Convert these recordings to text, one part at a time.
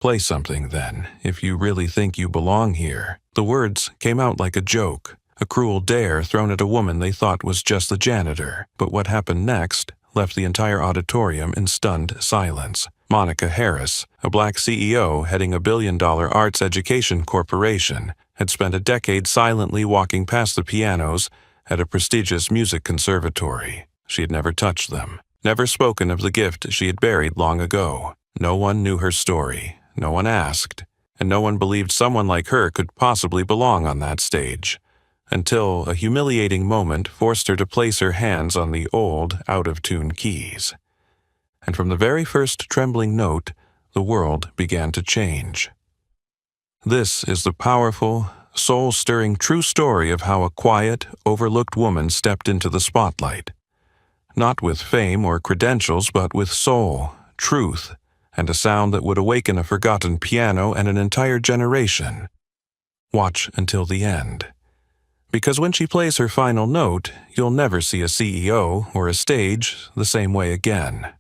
"Play something, then, if you really think you belong here." The words came out like a joke, a cruel dare thrown at a woman they thought was just the janitor. But what happened next left the entire auditorium in stunned silence. Monica Harris, a black CEO heading a billion-dollar arts education corporation, had spent a decade silently walking past the pianos at a prestigious music conservatory. She had never touched them, never spoken of the gift she had buried long ago. No one knew her story, no one asked, and no one believed someone like her could possibly belong on that stage, until a humiliating moment forced her to place her hands on the old, out-of-tune keys. And from the very first trembling note, the world began to change. This is the powerful, soul-stirring true story of how a quiet, overlooked woman stepped into the spotlight. Not with fame or credentials, but with soul, truth, and a sound that would awaken a forgotten piano and an entire generation. Watch until the end. Because when she plays her final note, you'll never see a CEO or a stage the same way again.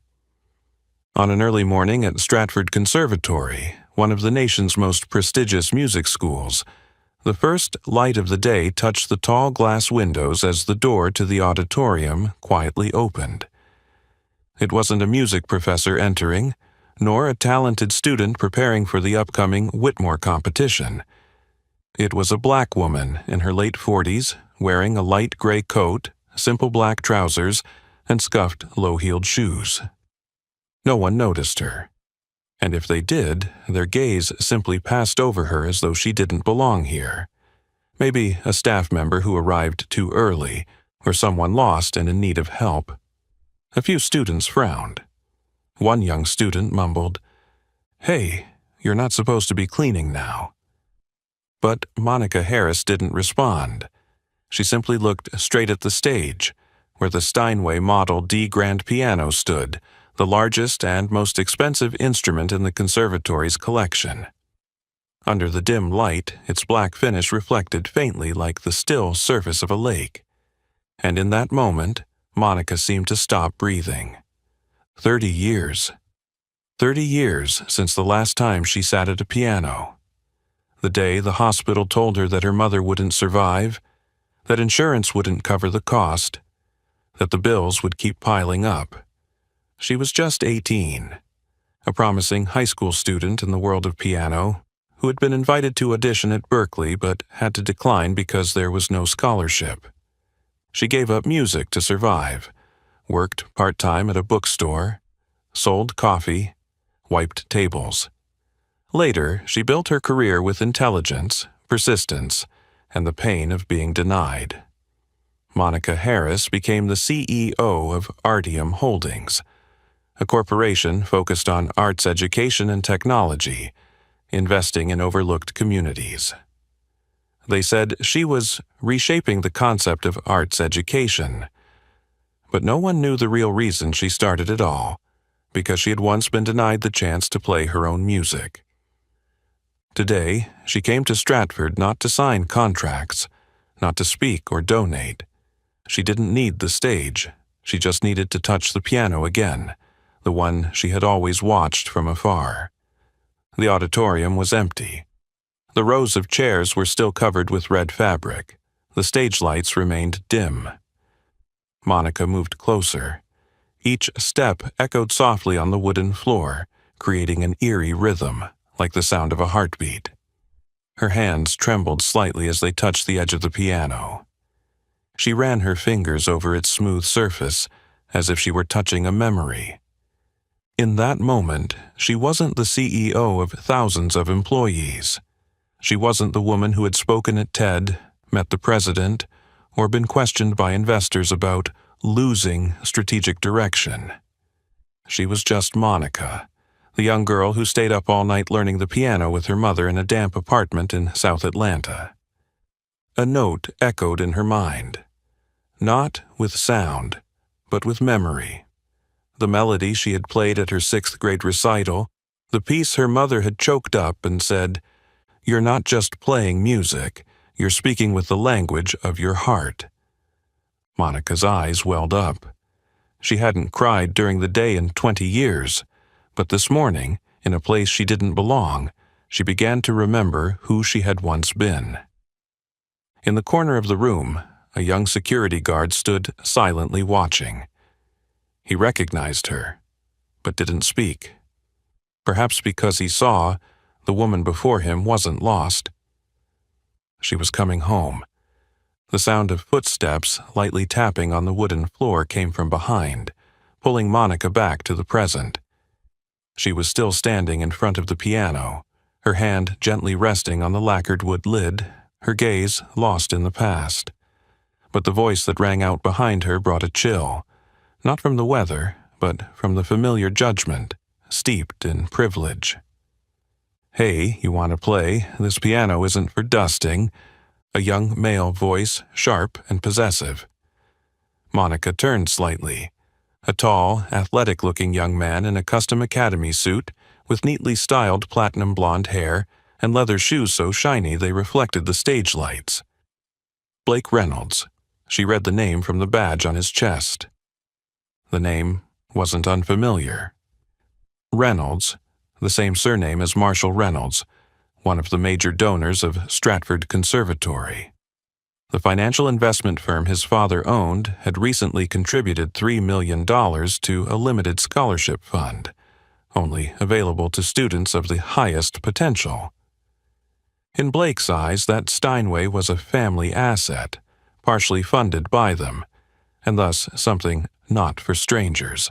On an early morning at Stratford Conservatory, one of the nation's most prestigious music schools, the first light of the day touched the tall glass windows as the door to the auditorium quietly opened. It wasn't a music professor entering, nor a talented student preparing for the upcoming Whitmore competition. It was a black woman in her late 40s, wearing a light gray coat, simple black trousers, and scuffed low-heeled shoes. No one noticed her, and if they did, their gaze simply passed over her as though she didn't belong here. Maybe a staff member who arrived too early, or someone lost and in need of help. A few students frowned. One young student mumbled, "Hey, you're not supposed to be cleaning now." But Monica Harris didn't respond. She simply looked straight at the stage, where the Steinway Model D grand piano stood, the largest and most expensive instrument in the conservatory's collection. Under the dim light, its black finish reflected faintly like the still surface of a lake. And in that moment, Monica seemed to stop breathing. 30 years. 30 years since the last time she sat at a piano. The day the hospital told her that her mother wouldn't survive, that insurance wouldn't cover the cost, that the bills would keep piling up. She was just 18, a promising high school student in the world of piano, who had been invited to audition at Berkeley but had to decline because there was no scholarship. She gave up music to survive, worked part-time at a bookstore, sold coffee, wiped tables. Later, she built her career with intelligence, persistence, and the pain of being denied. Monica Harris became the CEO of Artium Holdings, a corporation focused on arts education and technology, investing in overlooked communities. They said she was reshaping the concept of arts education. But no one knew the real reason she started it all, because she had once been denied the chance to play her own music. Today, she came to Stratford not to sign contracts, not to speak or donate. She didn't need the stage. She just needed to touch the piano again, the one she had always watched from afar. The auditorium was empty. The rows of chairs were still covered with red fabric. The stage lights remained dim. Monica moved closer. Each step echoed softly on the wooden floor, creating an eerie rhythm, like the sound of a heartbeat. Her hands trembled slightly as they touched the edge of the piano. She ran her fingers over its smooth surface, as if she were touching a memory. In that moment, she wasn't the CEO of thousands of employees. She wasn't the woman who had spoken at TED, met the president, or been questioned by investors about losing strategic direction. She was just Monica, the young girl who stayed up all night learning the piano with her mother in a damp apartment in South Atlanta. A note echoed in her mind, not with sound, but with memory. The melody she had played at her 6th grade recital, the piece her mother had choked up and said, "You're not just playing music, you're speaking with the language of your heart." Monica's eyes welled up. She hadn't cried during the day in 20 years, but this morning In a place she didn't belong, she began to remember who she had once been. In the corner of the room, a young security guard stood silently watching. He recognized her, but didn't speak. Perhaps because he saw the woman before him wasn't lost. She was coming home. The sound of footsteps lightly tapping on the wooden floor came from behind, pulling Monica back to the present. She was still standing in front of the piano, her hand gently resting on the lacquered wood lid, her gaze lost in the past. But the voice that rang out behind her brought a chill, not from the weather, but from the familiar judgment, steeped in privilege. "Hey, you want to play? This piano isn't for dusting." A young male voice, sharp and possessive. Monica turned slightly. A tall, athletic-looking young man in a custom academy suit, with neatly styled platinum blonde hair and leather shoes so shiny they reflected the stage lights. Blake Reynolds. She read the name from the badge on his chest. The name wasn't unfamiliar. Reynolds, the same surname as Marshall Reynolds, one of the major donors of Stratford Conservatory. The financial investment firm his father owned had recently contributed $3 million to a limited scholarship fund, only available to students of the highest potential. In Blake's eyes, that Steinway was a family asset, partially funded by them, and thus something not for strangers.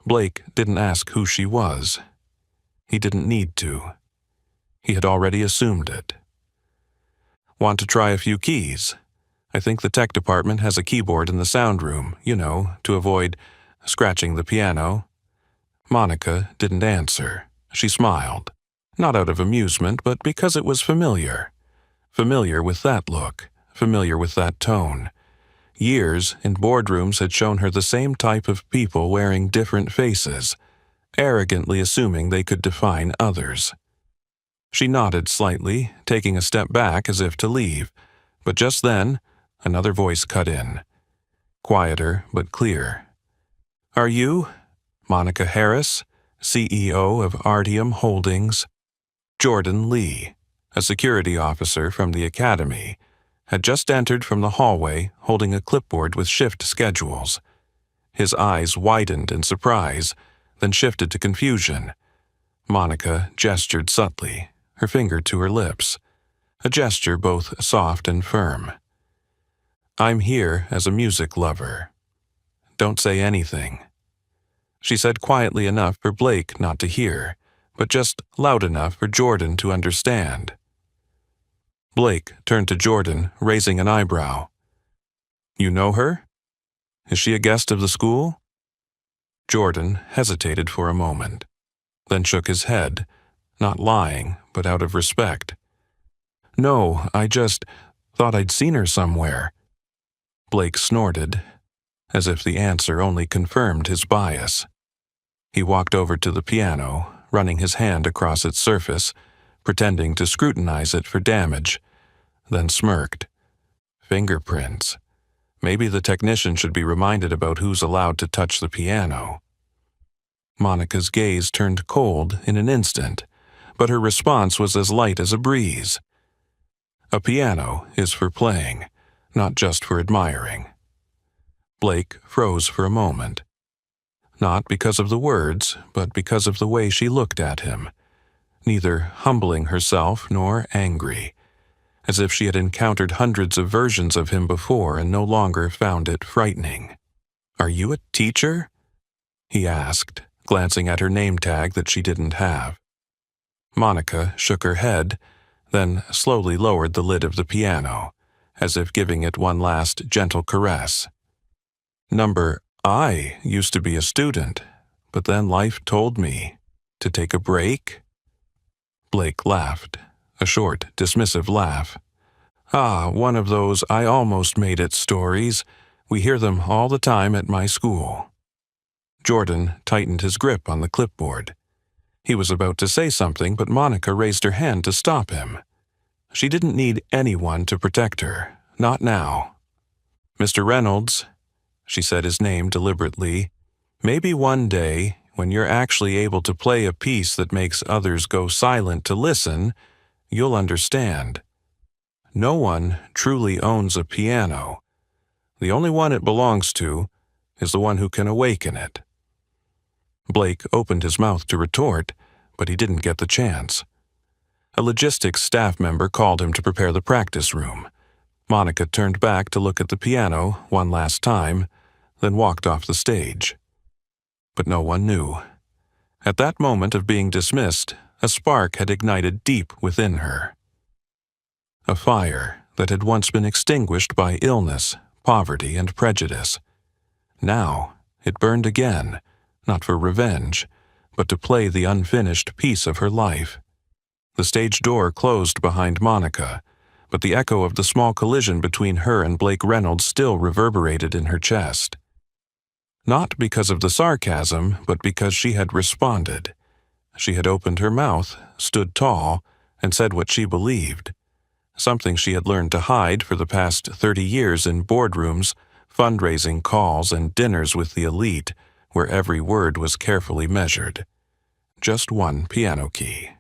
Blake didn't ask who she was. He didn't need to. He had already assumed it. "Want to try a few keys? I think the tech department has a keyboard in the sound room, to avoid scratching the piano." Monica didn't answer. She smiled, not out of amusement, but because it was familiar. Familiar with that look, familiar with that tone. Years in boardrooms had shown her the same type of people wearing different faces, arrogantly assuming they could define others. She nodded slightly, taking a step back as if to leave, but just then, another voice cut in. Quieter but clear. "Are you Monica Harris, CEO of Artium Holdings?" Jordan Lee, a security officer from the academy, had just entered from the hallway holding a clipboard with shift schedules. His eyes widened in surprise, then shifted to confusion. Monica gestured subtly, her finger to her lips, a gesture both soft and firm. "I'm here as a music lover. Don't say anything." She said quietly enough for Blake not to hear, but just loud enough for Jordan to understand. Blake turned to Jordan, raising an eyebrow. "You know her? Is she a guest of the school?" Jordan hesitated for a moment, then shook his head, not lying, but out of respect. "No, I just thought I'd seen her somewhere." Blake snorted, as if the answer only confirmed his bias. He walked over to the piano, running his hand across its surface, pretending to scrutinize it for damage, then smirked. Fingerprints. Maybe the technician should be reminded about who's allowed to touch the piano. Monica's gaze turned cold in an instant, but her response was as light as a breeze. A piano is for playing, not just for admiring. Blake froze for a moment. Not because of the words, but because of the way she looked at him, neither humbling herself nor angry, as if she had encountered hundreds of versions of him before and no longer found it frightening. "Are you a teacher?" he asked, glancing at her name tag that she didn't have. Monica shook her head, then slowly lowered the lid of the piano, as if giving it one last gentle caress. "I used to be a student, but then life told me to take a break." Blake laughed, a short, dismissive laugh. "Ah, one of those 'I almost made it' stories. We hear them all the time at my school." Jordan tightened his grip on the clipboard. He was about to say something, but Monica raised her hand to stop him. She didn't need anyone to protect her, not now. "Mr. Reynolds," she said his name deliberately, "maybe one day when you're actually able to play a piece that makes others go silent to listen, you'll understand. No one truly owns a piano. The only one it belongs to is the one who can awaken it. Blake opened his mouth to retort, but he didn't get the chance. A logistics staff member called him to prepare the practice room. Monica turned back to look at the piano one last time, then walked off the stage. But no one knew. At that moment of being dismissed, a spark had ignited deep within her. A fire that had once been extinguished by illness, poverty, and prejudice. Now it burned again, not for revenge, but to play the unfinished piece of her life. The stage door closed behind Monica, but the echo of the small collision between her and Blake Reynolds still reverberated in her chest. Not because of the sarcasm, but because she had responded. She had opened her mouth, stood tall, and said what she believed. Something she had learned to hide for the past 30 years in boardrooms, fundraising calls, and dinners with the elite, where every word was carefully measured. Just one piano key.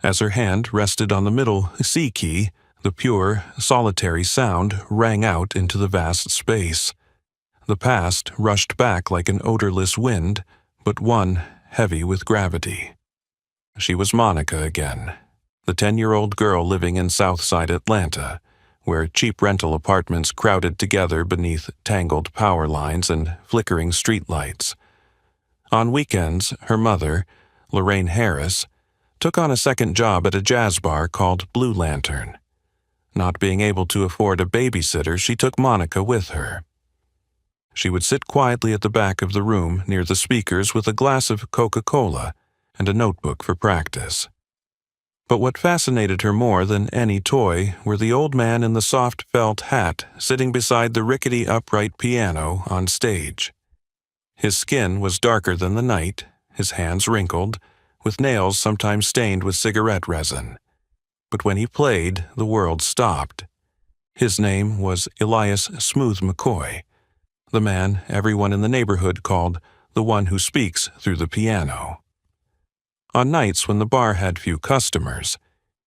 As her hand rested on the middle C key, the pure, solitary sound rang out into the vast space. The past rushed back like an odorless wind, but one heavy with gravity. She was Monica again, the 10-year-old girl living in Southside Atlanta, where cheap rental apartments crowded together beneath tangled power lines and flickering streetlights. On weekends, her mother, Lorraine Harris, took on a second job at a jazz bar called Blue Lantern. Not being able to afford a babysitter, she took Monica with her. She would sit quietly at the back of the room near the speakers with a glass of Coca-Cola and a notebook for practice. But what fascinated her more than any toy were the old man in the soft felt hat sitting beside the rickety upright piano on stage. His skin was darker than the night, his hands wrinkled, with nails sometimes stained with cigarette resin. But when he played, the world stopped. His name was Elias Smooth McCoy, the man everyone in the neighborhood called the one who speaks through the piano. On nights when the bar had few customers,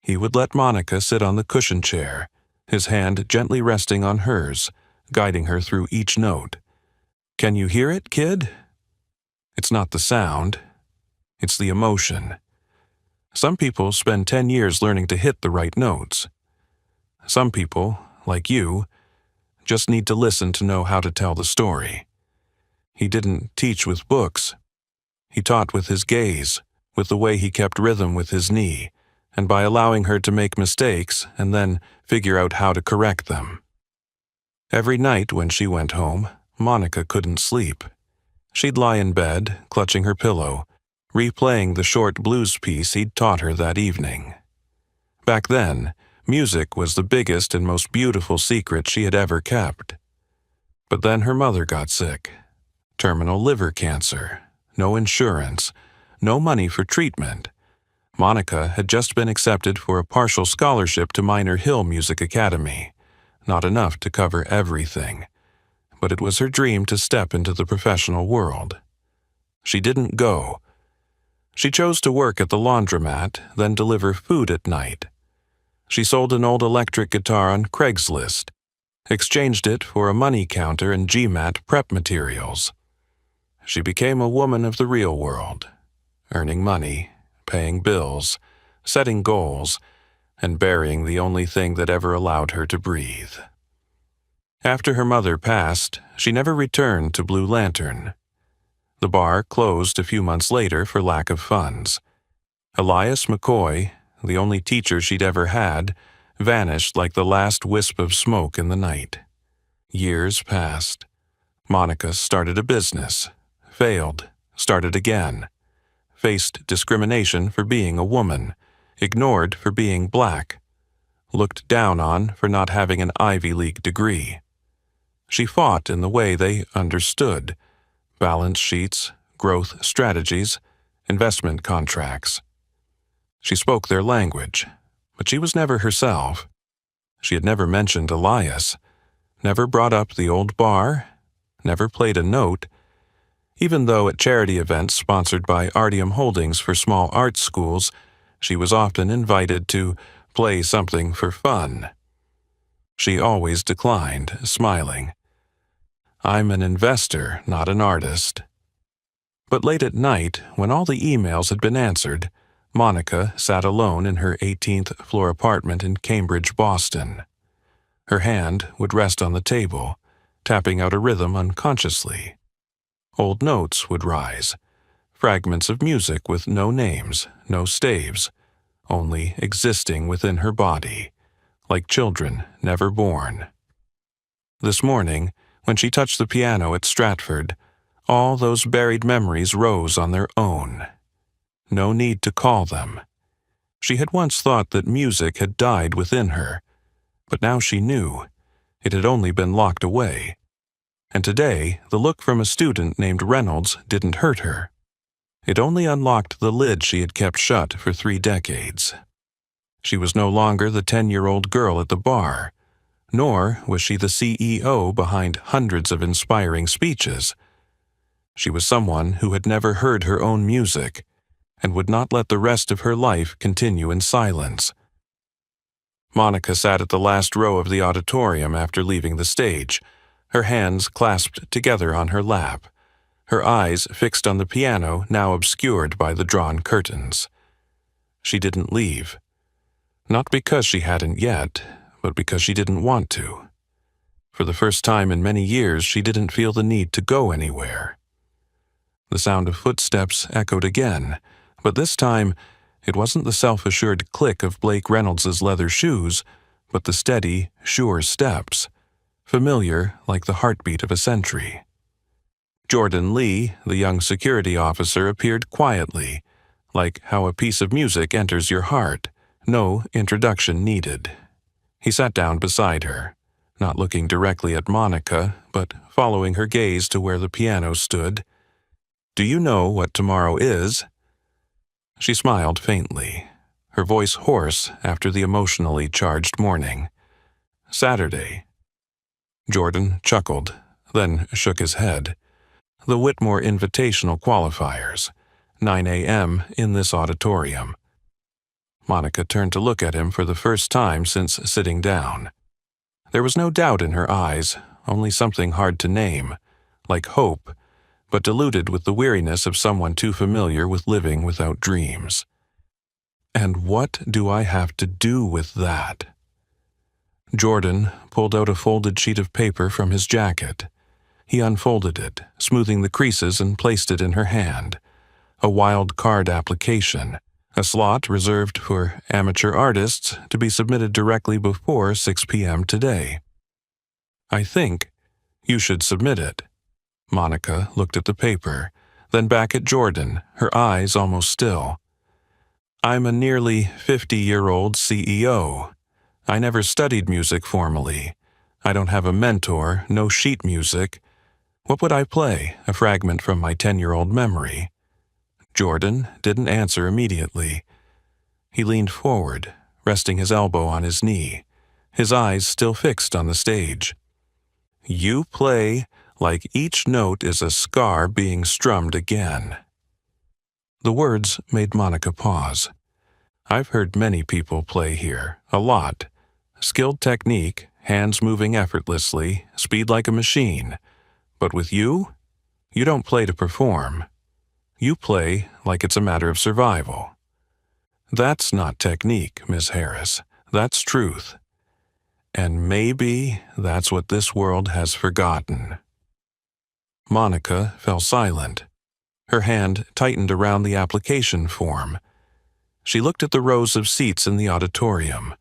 he would let Monica sit on the cushion chair, his hand gently resting on hers, guiding her through each note. "Can you hear it, kid? It's not the sound. It's the emotion. Some people spend 10 years learning to hit the right notes. Some people, like you, just need to listen to know how to tell the story." He didn't teach with books. He taught with his gaze, with the way he kept rhythm with his knee, and by allowing her to make mistakes and then figure out how to correct them. Every night when she went home, Monica couldn't sleep. She'd lie in bed, clutching her pillow, replaying the short blues piece he'd taught her that evening. Back then, music was the biggest and most beautiful secret she had ever kept. But then her mother got sick. Terminal liver cancer. No insurance. No money for treatment. Monica had just been accepted for a partial scholarship to Minor Hill Music Academy. Not enough to cover everything. But it was her dream to step into the professional world. She didn't go. She chose to work at the laundromat, then deliver food at night. She sold an old electric guitar on Craigslist, exchanged it for a money counter and GMAT prep materials. She became a woman of the real world, earning money, paying bills, setting goals, and burying the only thing that ever allowed her to breathe. After her mother passed, she never returned to Blue Lantern. The bar closed a few months later for lack of funds. Elias McCoy, the only teacher she'd ever had, vanished like the last wisp of smoke in the night. Years passed. Monica started a business, failed, started again, faced discrimination for being a woman, ignored for being black, looked down on for not having an Ivy League degree. She fought in the way they understood: balance sheets, growth strategies, investment contracts. She spoke their language, but she was never herself. She had never mentioned Elias, never brought up the old bar, never played a note. Even though at charity events sponsored by Artium Holdings for small arts schools, she was often invited to play something for fun. She always declined, smiling. "I'm an investor, not an artist." But late at night, when all the emails had been answered, Monica sat alone in her 18th floor apartment in Cambridge, Boston. Her hand would rest on the table, tapping out a rhythm unconsciously. Old notes would rise, fragments of music with no names, no staves, only existing within her body, like children never born. This morning, when she touched the piano at Stratford, all those buried memories rose on their own. No need to call them. She had once thought that music had died within her, but now she knew it had only been locked away. And today, the look from a student named Reynolds didn't hurt her. It only unlocked the lid she had kept shut for 3 decades. She was no longer the 10-year-old girl at the bar, nor was she the CEO behind hundreds of inspiring speeches. She was someone who had never heard her own music and would not let the rest of her life continue in silence. Monica sat at the last row of the auditorium after leaving the stage, her hands clasped together on her lap, her eyes fixed on the piano now obscured by the drawn curtains. She didn't leave. Not because she hadn't yet, but because she didn't want to. For the first time in many years, she didn't feel the need to go anywhere. The sound of footsteps echoed again, but this time it wasn't the self-assured click of Blake Reynolds's leather shoes, but the steady, sure steps, familiar like the heartbeat of a sentry. Jordan Lee, the young security officer, appeared quietly, like how a piece of music enters your heart, no introduction needed. He sat down beside her, not looking directly at Monica, but following her gaze to where the piano stood. "Do you know what tomorrow is?" She smiled faintly, her voice hoarse after the emotionally charged morning. "Saturday." Jordan chuckled, then shook his head. The Whitmore Invitational qualifiers, 9 a.m. in this auditorium. Monica turned to look at him for the first time since sitting down. There was no doubt in her eyes, only something hard to name, like hope, but diluted with the weariness of someone too familiar with living without dreams. "And what do I have to do with that?" Jordan pulled out a folded sheet of paper from his jacket. He unfolded it, smoothing the creases, and placed it in her hand. A wild card application, a slot reserved for amateur artists to be submitted directly before 6 p.m. today. "I think you should submit it." Monica looked at the paper, then back at Jordan, her eyes almost still. "I'm a nearly 50-year-old CEO. I never studied music formally. I don't have a mentor, no sheet music. What would I play? A fragment from my 10-year-old memory?" Jordan didn't answer immediately. He leaned forward, resting his elbow on his knee, his eyes still fixed on the stage. "You play like each note is a scar being strummed again." The words made Monica pause. "I've heard many people play here, a lot. Skilled technique, hands moving effortlessly, speed like a machine. But with you, you don't play to perform. You play like it's a matter of survival. That's not technique, Miss Harris. That's truth. And maybe that's what this world has forgotten." Monica fell silent. Her hand tightened around the application form. She looked at the rows of seats in the auditorium,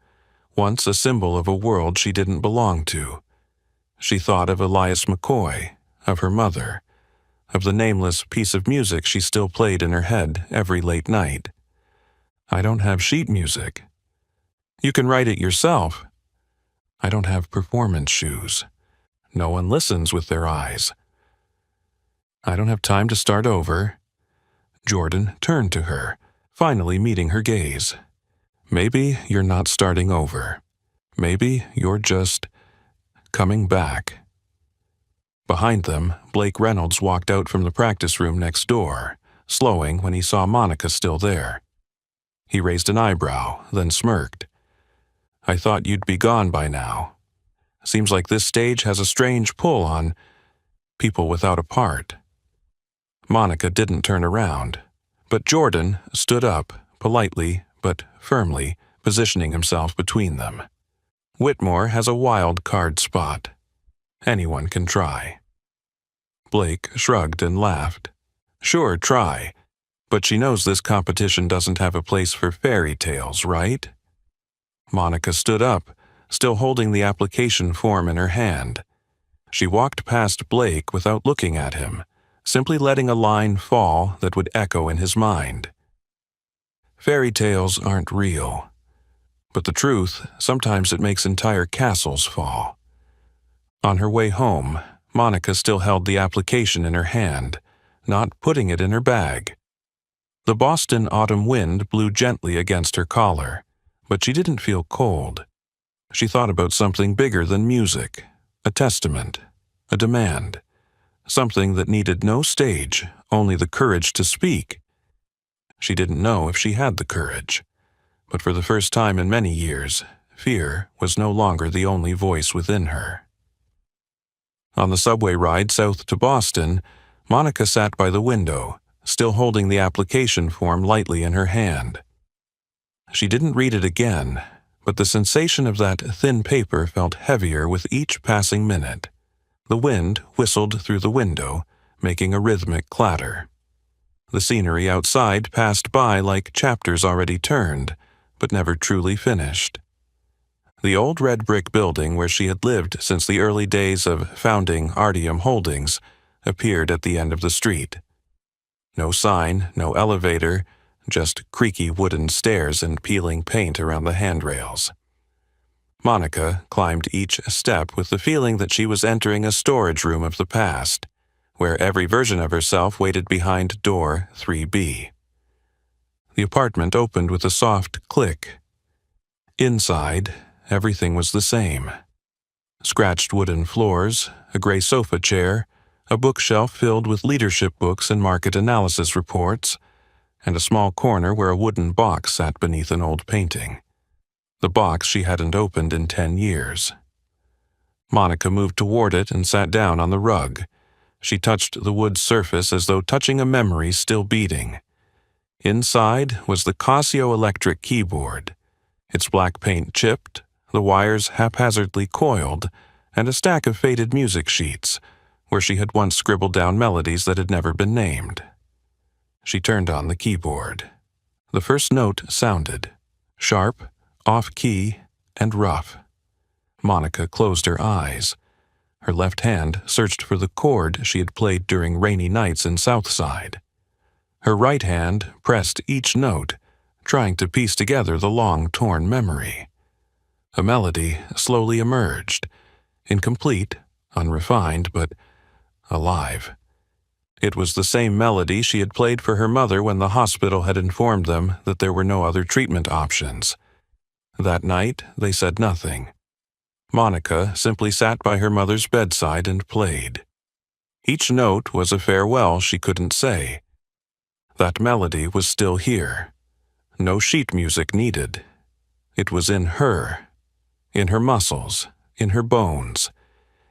once a symbol of a world she didn't belong to. She thought of Elias McCoy, of her mother, of the nameless piece of music she still played in her head every late night. "I don't have sheet music." "You can write it yourself." "I don't have performance shoes. No one listens with their eyes." "I don't have time to start over." Jordan turned to her, finally meeting her gaze. "Maybe you're not starting over. Maybe you're just coming back." Behind them, Blake Reynolds walked out from the practice room next door, slowing when he saw Monica still there. He raised an eyebrow, then smirked. "I thought you'd be gone by now. Seems like this stage has a strange pull on people without a part." Monica didn't turn around, but Jordan stood up, politely but firmly, positioning himself between them. "Whitmore has a wild card spot. Anyone can try." Blake shrugged and laughed. "Sure, try. But she knows this competition doesn't have a place for fairy tales, right?" Monica stood up, still holding the application form in her hand. She walked past Blake without looking at him, simply letting a line fall that would echo in his mind. Fairy tales aren't real. But the truth, sometimes it makes entire castles fall. On her way home, Monica still held the application in her hand, not putting it in her bag. The Boston autumn wind blew gently against her collar, but she didn't feel cold. She thought about something bigger than music, a testament, a demand, something that needed no stage, only the courage to speak. She didn't know if she had the courage, but for the first time in many years, fear was no longer the only voice within her. On the subway ride south to Boston, Monica sat by the window, still holding the application form lightly in her hand. She didn't read it again, but the sensation of that thin paper felt heavier with each passing minute. The wind whistled through the window, making a rhythmic clatter. The scenery outside passed by like chapters already turned, but never truly finished. The old red brick building where she had lived since the early days of founding Artium Holdings appeared at the end of the street. No sign, no elevator, just creaky wooden stairs and peeling paint around the handrails. Monica climbed each step with the feeling that she was entering a storage room of the past, where every version of herself waited behind door 3B. The apartment opened with a soft click. Inside, everything was the same. Scratched wooden floors, a gray sofa chair, a bookshelf filled with leadership books and market analysis reports, and a small corner where a wooden box sat beneath an old painting. The box she hadn't opened in 10 years. Monica moved toward it and sat down on the rug. She touched the wood surface as though touching a memory still beating. Inside was the Casio electric keyboard, its black paint chipped, the wires haphazardly coiled, and a stack of faded music sheets, where she had once scribbled down melodies that had never been named. She turned on the keyboard. The first note sounded, sharp, off-key, and rough. Monica closed her eyes. Her left hand searched for the chord she had played during rainy nights in Southside. Her right hand pressed each note, trying to piece together the long-torn memory. A melody slowly emerged, incomplete, unrefined, but alive. It was the same melody she had played for her mother when the hospital had informed them that there were no other treatment options. That night, they said nothing. Monica simply sat by her mother's bedside and played. Each note was a farewell she couldn't say. That melody was still here. No sheet music needed. It was in her muscles, in her bones,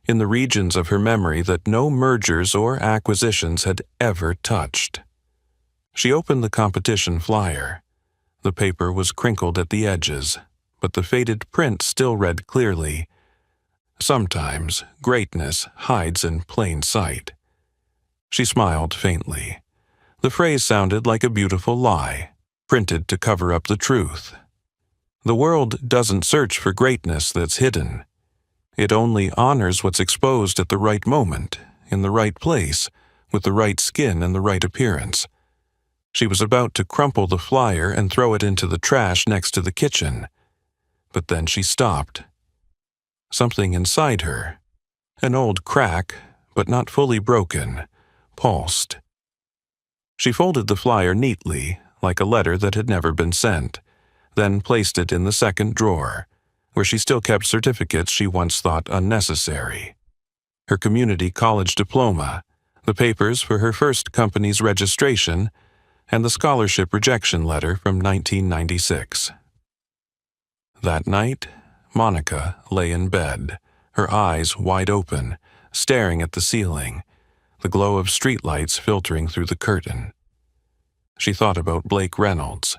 in the regions of her memory that no mergers or acquisitions had ever touched. She opened the competition flyer. The paper was crinkled at the edges, but the faded print still read clearly, "Sometimes greatness hides in plain sight." She smiled faintly. The phrase sounded like a beautiful lie, printed to cover up the truth. The world doesn't search for greatness that's hidden. It only honors what's exposed at the right moment, in the right place, with the right skin and the right appearance. She was about to crumple the flyer and throw it into the trash next to the kitchen. But then she stopped. Something inside her, an old crack, but not fully broken, pulsed. She folded the flyer neatly, like a letter that had never been sent, then placed it in the second drawer, where she still kept certificates she once thought unnecessary. her community college diploma, the papers for her first company's registration, and the scholarship rejection letter from 1996. That night, Monica lay in bed, her eyes wide open, staring at the ceiling, the glow of streetlights filtering through the curtain. She thought about Blake Reynolds,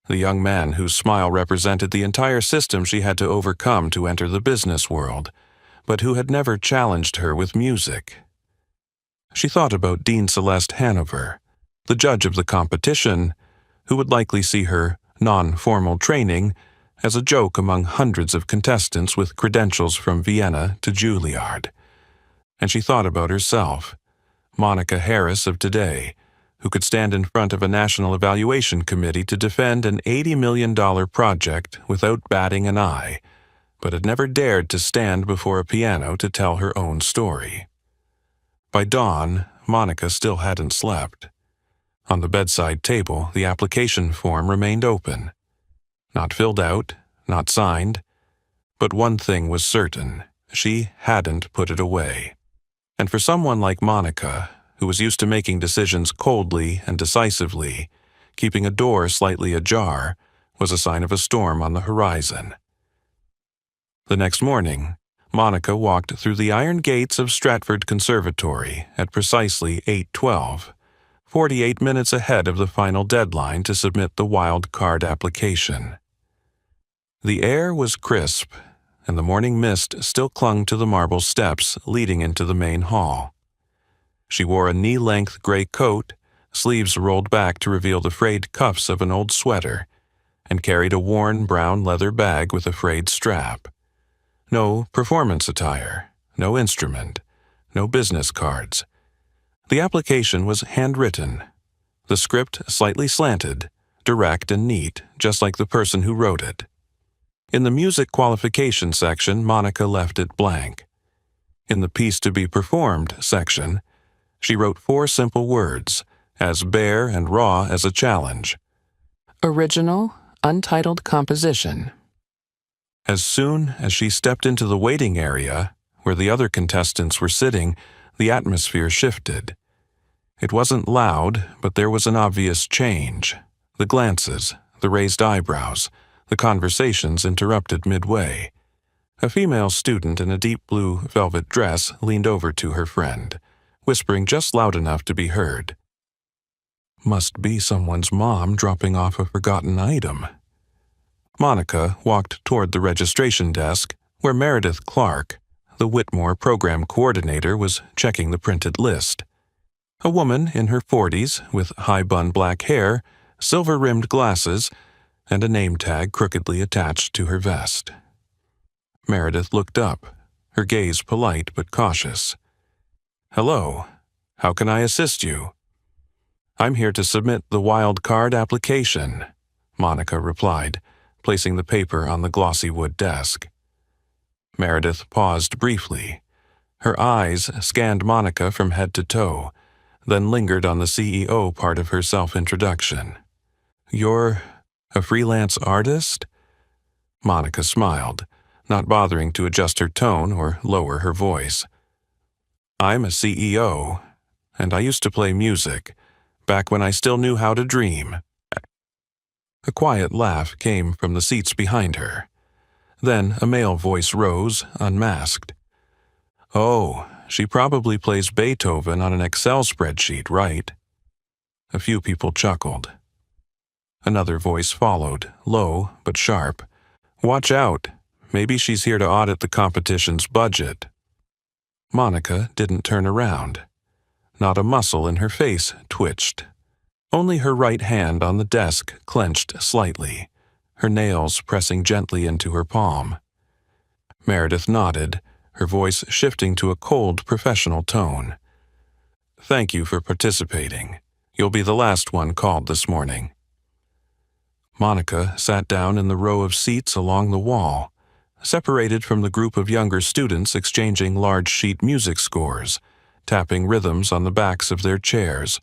the young man whose smile represented the entire system she had to overcome to enter the business world, but who had never challenged her with music. She thought about Dean Celeste Hanover, the judge of the competition, who would likely see her non-formal training as a joke among hundreds of contestants with credentials from Vienna to Juilliard. And she thought about herself, Monica Harris of today, who could stand in front of a national evaluation committee to defend an $80 million project without batting an eye, but had never dared to stand before a piano to tell her own story. By dawn, Monica still hadn't slept. On the bedside table, the application form remained open. Not filled out, not signed, but one thing was certain: she hadn't put it away. And for someone like Monica, who was used to making decisions coldly and decisively, keeping a door slightly ajar was a sign of a storm on the horizon. The next morning, Monica walked through the iron gates of Stratford Conservatory at precisely 8:12, 48 minutes ahead of the final deadline to submit the wild card application. The air was crisp, and the morning mist still clung to the marble steps leading into the main hall. She wore a knee-length gray coat, sleeves rolled back to reveal the frayed cuffs of an old sweater, and carried a worn brown leather bag with a frayed strap. No performance attire, no instrument, no business cards. The application was handwritten, the script slightly slanted, direct and neat, just like the person who wrote it. In the music qualification section, Monica left it blank. In the piece to be performed section, she wrote 4 simple words, as bare and raw as a challenge. Original, untitled composition. As soon as she stepped into the waiting area, where the other contestants were sitting, the atmosphere shifted. It wasn't loud, but there was an obvious change. The glances, the raised eyebrows, the conversations interrupted midway. A female student in a deep blue velvet dress leaned over to her friend, whispering just loud enough to be heard. Must be someone's mom dropping off a forgotten item. Monica walked toward the registration desk, where Meredith Clark, the Whitmore program coordinator, was checking the printed list. A woman in her 40s with high-bun black hair, silver-rimmed glasses, and a name tag crookedly attached to her vest. Meredith looked up, her gaze polite but cautious. "Hello, how can I assist you?" "I'm here to submit the wild card application," Monica replied, placing the paper on the glossy wood desk. Meredith paused briefly. Her eyes scanned Monica from head to toe, then lingered on the CEO part of her self-introduction. "You're a freelance artist?" Monica smiled, not bothering to adjust her tone or lower her voice. "I'm a CEO, and I used to play music, back when I still knew how to dream." A quiet laugh came from the seats behind her. Then a male voice rose, unmasked. "Oh, she probably plays Beethoven on an Excel spreadsheet, right?" A few people chuckled. Another voice followed, low but sharp. "Watch out. Maybe she's here to audit the competition's budget." Monica didn't turn around. Not a muscle in her face twitched. Only her right hand on the desk clenched slightly, her nails pressing gently into her palm. Meredith nodded, her voice shifting to a cold, professional tone. "Thank you for participating. You'll be the last one called this morning." Monica sat down in the row of seats along the wall, separated from the group of younger students exchanging large sheet music scores, tapping rhythms on the backs of their chairs,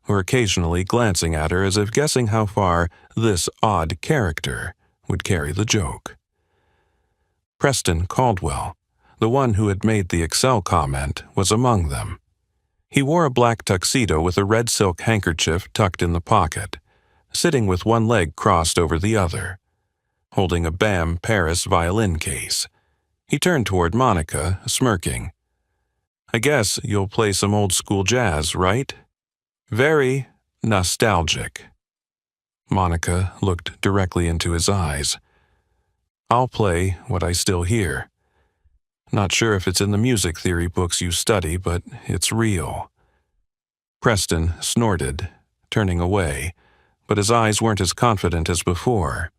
or occasionally glancing at her as if guessing how far this odd character would carry the joke. Preston Caldwell, The one who had made the Excel comment was among them. He wore a black tuxedo with a red silk handkerchief tucked in the pocket, sitting with one leg crossed over the other, holding a BAM Paris violin case. He turned toward Monica, smirking. "I guess you'll play some old-school jazz, right?" "Very nostalgic." Monica looked directly into his eyes. "I'll play what I still hear. Not sure if it's in the music theory books you study, but it's real." Preston snorted, turning away, but his eyes weren't as confident as before.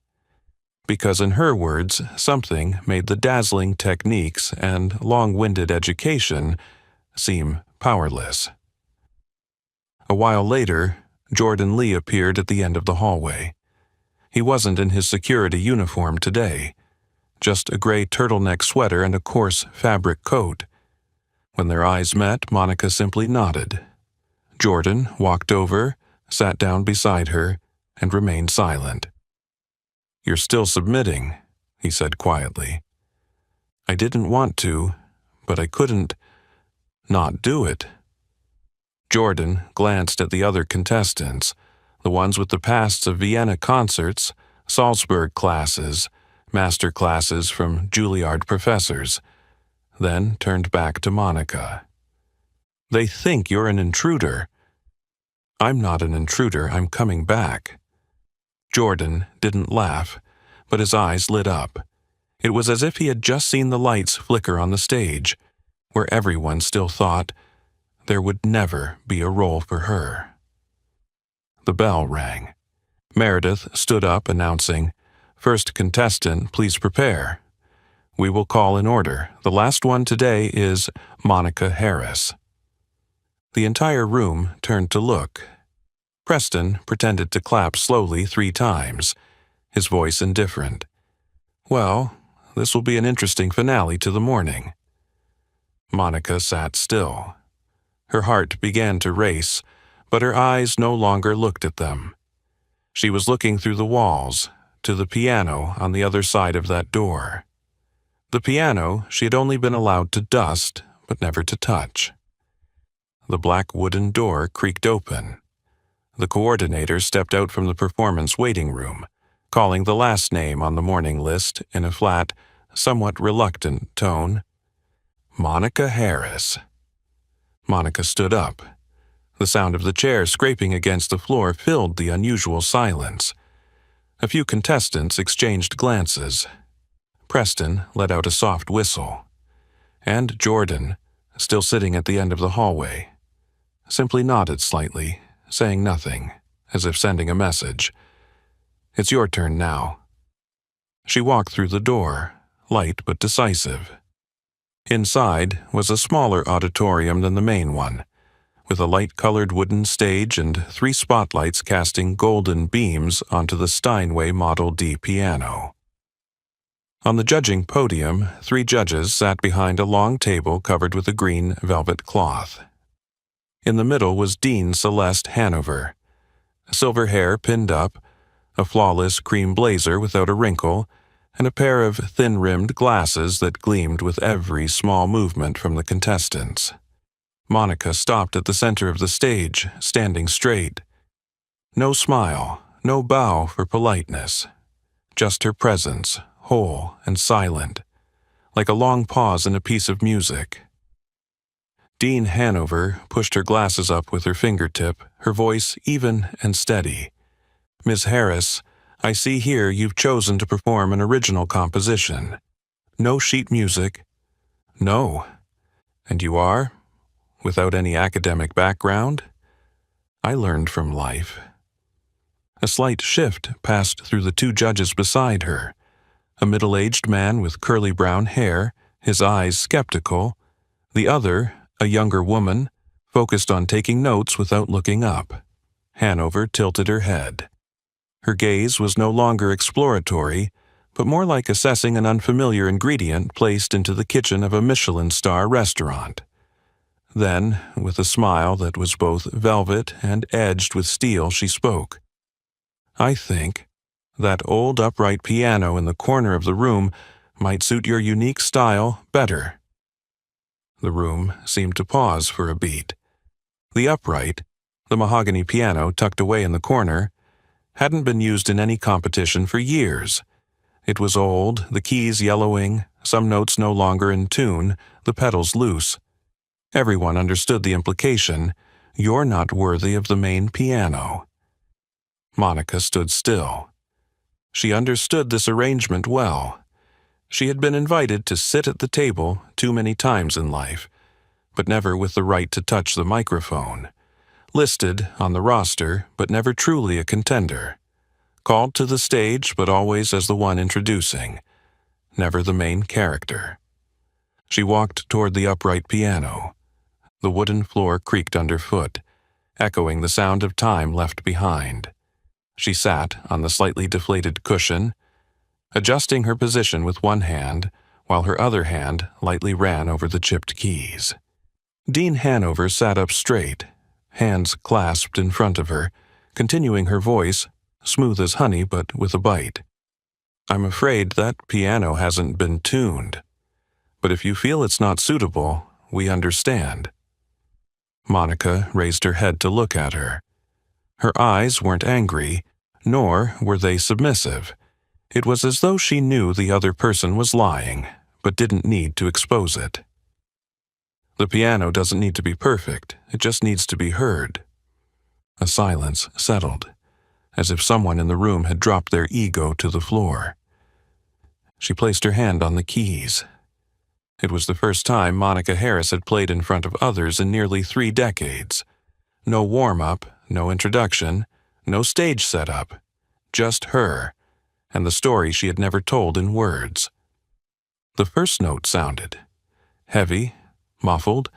Because in her words, something made the dazzling techniques and long-winded education seem powerless. A while later, Jordan Lee appeared at the end of the hallway. He wasn't in his security uniform today, just a gray turtleneck sweater and a coarse fabric coat. When their eyes met, Monica simply nodded. Jordan walked over, sat down beside her, and remained silent. "You're still submitting," he said quietly. "I didn't want to, but I couldn't not do it." Jordan glanced at the other contestants, the ones with the pasts of Vienna concerts, Salzburg classes, master classes from Juilliard professors, then turned back to Monica. "They think you're an intruder." "I'm not an intruder, I'm coming back." Jordan didn't laugh, but his eyes lit up. It was as if he had just seen the lights flicker on the stage, where everyone still thought there would never be a role for her. The bell rang. Meredith stood up, announcing, "First contestant, please prepare. We will call in order. The last one today is Monica Harris." The entire room turned to look. Preston pretended to clap slowly 3 times, his voice indifferent. "Well, this will be an interesting finale to the morning." Monica sat still. Her heart began to race, but her eyes no longer looked at them. She was looking through the walls, to the piano on the other side of that door. The piano she had only been allowed to dust, but never to touch. The black wooden door creaked open. The coordinator stepped out from the performance waiting room, calling the last name on the morning list in a flat, somewhat reluctant tone. "Monica Harris." Monica stood up. The sound of the chair scraping against the floor filled the unusual silence. A few contestants exchanged glances. Preston let out a soft whistle. And Jordan, still sitting at the end of the hallway, simply nodded slightly, saying nothing, as if sending a message. "It's your turn now." She walked through the door, light but decisive. Inside was a smaller auditorium than the main one, with a light-colored wooden stage and 3 spotlights casting golden beams onto the Steinway Model D piano. On the judging podium, 3 judges sat behind a long table covered with a green velvet cloth. In the middle was Dean Celeste Hanover, silver hair pinned up, a flawless cream blazer without a wrinkle, and a pair of thin-rimmed glasses that gleamed with every small movement from the contestants. Monica stopped at the center of the stage, standing straight. No smile, no bow for politeness. Just her presence, whole and silent, like a long pause in a piece of music. Dean Hanover pushed her glasses up with her fingertip, her voice even and steady. "Miss Harris, I see here you've chosen to perform an original composition. No sheet music." "No. And you are? Without any academic background?" "I learned from life." A slight shift passed through the 2 judges beside her. A middle-aged man with curly brown hair, his eyes skeptical. The other, a younger woman, focused on taking notes without looking up. Hanover tilted her head. Her gaze was no longer exploratory, but more like assessing an unfamiliar ingredient placed into the kitchen of a Michelin star restaurant. Then, with a smile that was both velvet and edged with steel, she spoke. "I think that old upright piano in the corner of the room might suit your unique style better." The room seemed to pause for a beat. The upright, the mahogany piano tucked away in the corner, hadn't been used in any competition for years. It was old, the keys yellowing, some notes no longer in tune, the pedals loose. Everyone understood the implication: you're not worthy of the main piano. Monica stood still. She understood this arrangement well. She had been invited to sit at the table too many times in life, but never with the right to touch the microphone. Listed on the roster, but never truly a contender. Called to the stage, but always as the one introducing. Never the main character. She walked toward the upright piano. The wooden floor creaked underfoot, echoing the sound of time left behind. She sat on the slightly deflated cushion, adjusting her position with one hand, while her other hand lightly ran over the chipped keys. Dean Hanover sat up straight, hands clasped in front of her, continuing her voice, smooth as honey but with a bite. "I'm afraid that piano hasn't been tuned. But if you feel it's not suitable, we understand." Monica raised her head to look at her. Her eyes weren't angry, nor were they submissive. It was as though she knew the other person was lying, but didn't need to expose it. "The piano doesn't need to be perfect, it just needs to be heard." A silence settled, as if someone in the room had dropped their ego to the floor. She placed her hand on the keys. It was the first time Monica Harris had played in front of others in nearly 3 decades. No warm-up, no introduction, no stage setup. Just her, and the story she had never told in words. The first note sounded. Heavy, muffled,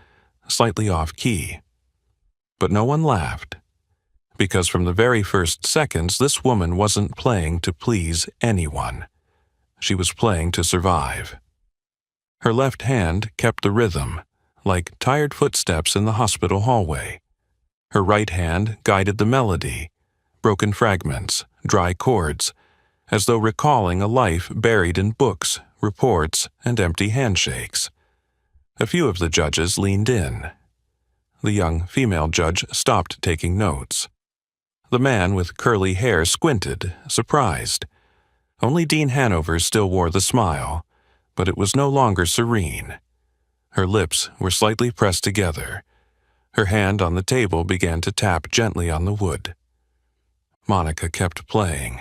slightly off-key. But no one laughed. Because from the very first seconds, this woman wasn't playing to please anyone. She was playing to survive. Her left hand kept the rhythm, like tired footsteps in the hospital hallway. Her right hand guided the melody, broken fragments, dry chords, as though recalling a life buried in books, reports, and empty handshakes. A few of the judges leaned in. The young female judge stopped taking notes. The man with curly hair squinted, surprised. Only Dean Hanover still wore the smile, but it was no longer serene. Her lips were slightly pressed together. Her hand on the table began to tap gently on the wood. Monica kept playing,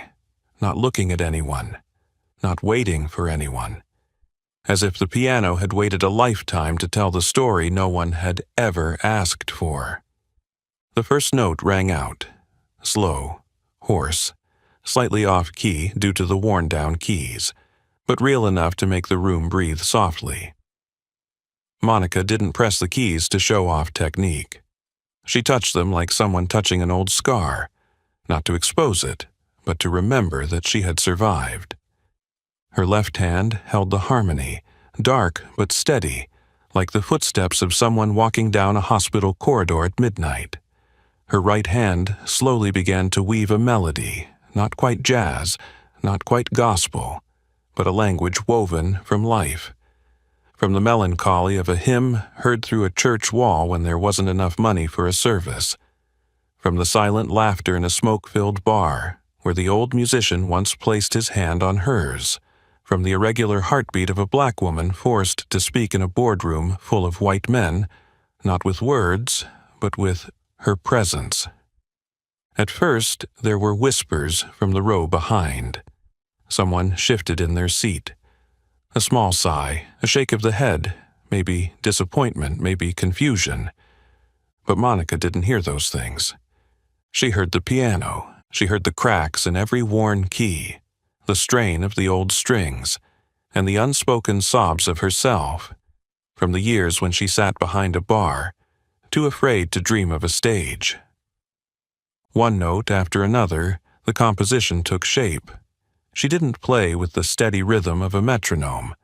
not looking at anyone, not waiting for anyone, as if the piano had waited a lifetime to tell the story no one had ever asked for. The first note rang out, slow, hoarse, slightly off-key due to the worn-down keys, but real enough to make the room breathe softly. Monica didn't press the keys to show off technique. She touched them like someone touching an old scar, not to expose it, but to remember that she had survived. Her left hand held the harmony, dark but steady, like the footsteps of someone walking down a hospital corridor at midnight. Her right hand slowly began to weave a melody, not quite jazz, not quite gospel, but a language woven from life. From the melancholy of a hymn heard through a church wall when there wasn't enough money for a service. From the silent laughter in a smoke-filled bar, where the old musician once placed his hand on hers. From the irregular heartbeat of a black woman forced to speak in a boardroom full of white men, not with words, but with her presence. At first, there were whispers from the row behind. Someone shifted in their seat. A small sigh, a shake of the head, maybe disappointment, maybe confusion. But Monica didn't hear those things. She heard the piano. She heard the cracks in every worn key, the strain of the old strings, and the unspoken sobs of herself, from the years when she sat behind a bar, too afraid to dream of a stage. One note after another, the composition took shape. She didn't play with the steady rhythm of a metronome,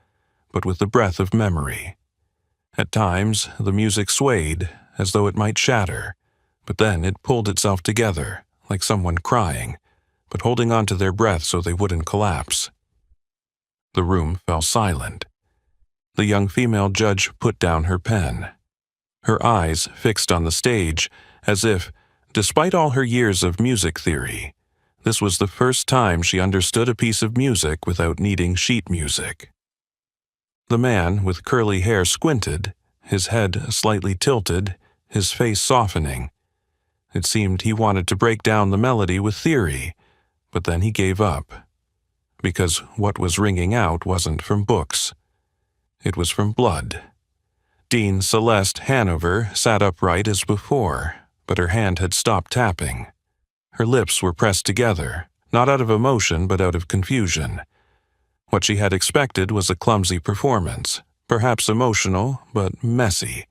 but with the breath of memory. At times, the music swayed, as though it might shatter, but then it pulled itself together, like someone crying, but holding on to their breath so they wouldn't collapse. The room fell silent. The young female judge put down her pen, her eyes fixed on the stage, as if, despite all her years of music theory, this was the first time she understood a piece of music without needing sheet music. The man with curly hair squinted, his head slightly tilted, his face softening. It seemed he wanted to break down the melody with theory, but then he gave up. Because what was ringing out wasn't from books. It was from blood. Dean Celeste Hanover sat upright as before, but her hand had stopped tapping. Her lips were pressed together, not out of emotion but out of confusion. What she had expected was a clumsy performance, perhaps emotional but messy,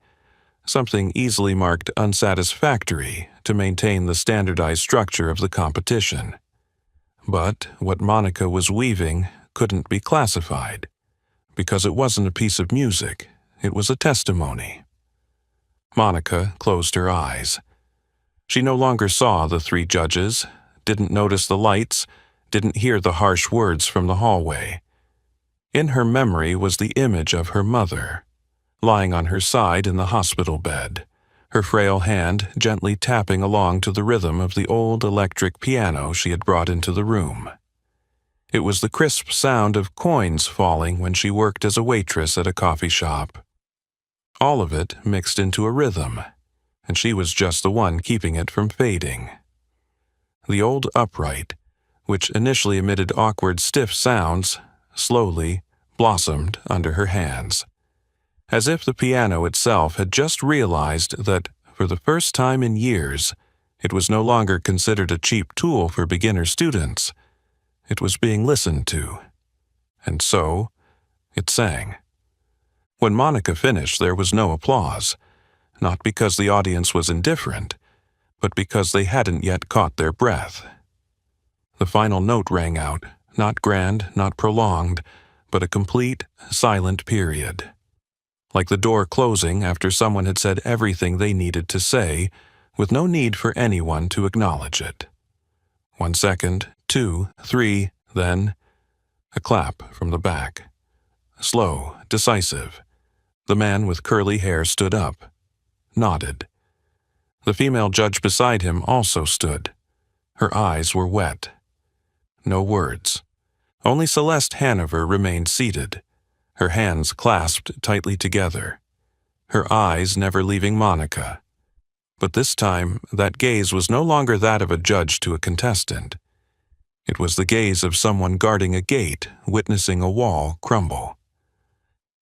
something easily marked unsatisfactory to maintain the standardized structure of the competition. But what Monica was weaving couldn't be classified, because it wasn't a piece of music, it was a testimony. Monica closed her eyes. She no longer saw the three judges, didn't notice the lights, didn't hear the harsh words from the hallway. In her memory was the image of her mother, lying on her side in the hospital bed, her frail hand gently tapping along to the rhythm of the old electric piano she had brought into the room. It was the crisp sound of coins falling when she worked as a waitress at a coffee shop. All of it mixed into a rhythm, and she was just the one keeping it from fading. The old upright, which initially emitted awkward, stiff sounds, slowly blossomed under her hands, as if the piano itself had just realized that, for the first time in years, it was no longer considered a cheap tool for beginner students. It was being listened to. And so, it sang. When Monica finished, there was no applause, not because the audience was indifferent, but because they hadn't yet caught their breath. The final note rang out, not grand, not prolonged, but a complete, silent period. Like the door closing after someone had said everything they needed to say, with no need for anyone to acknowledge it. 1 second, 2, 3, then a clap from the back. Slow, decisive. The man with curly hair stood up, nodded. The female judge beside him also stood. Her eyes were wet. No words. Only Celeste Hanover remained seated, her hands clasped tightly together, her eyes never leaving Monica. But this time, that gaze was no longer that of a judge to a contestant. It was the gaze of someone guarding a gate, witnessing a wall crumble.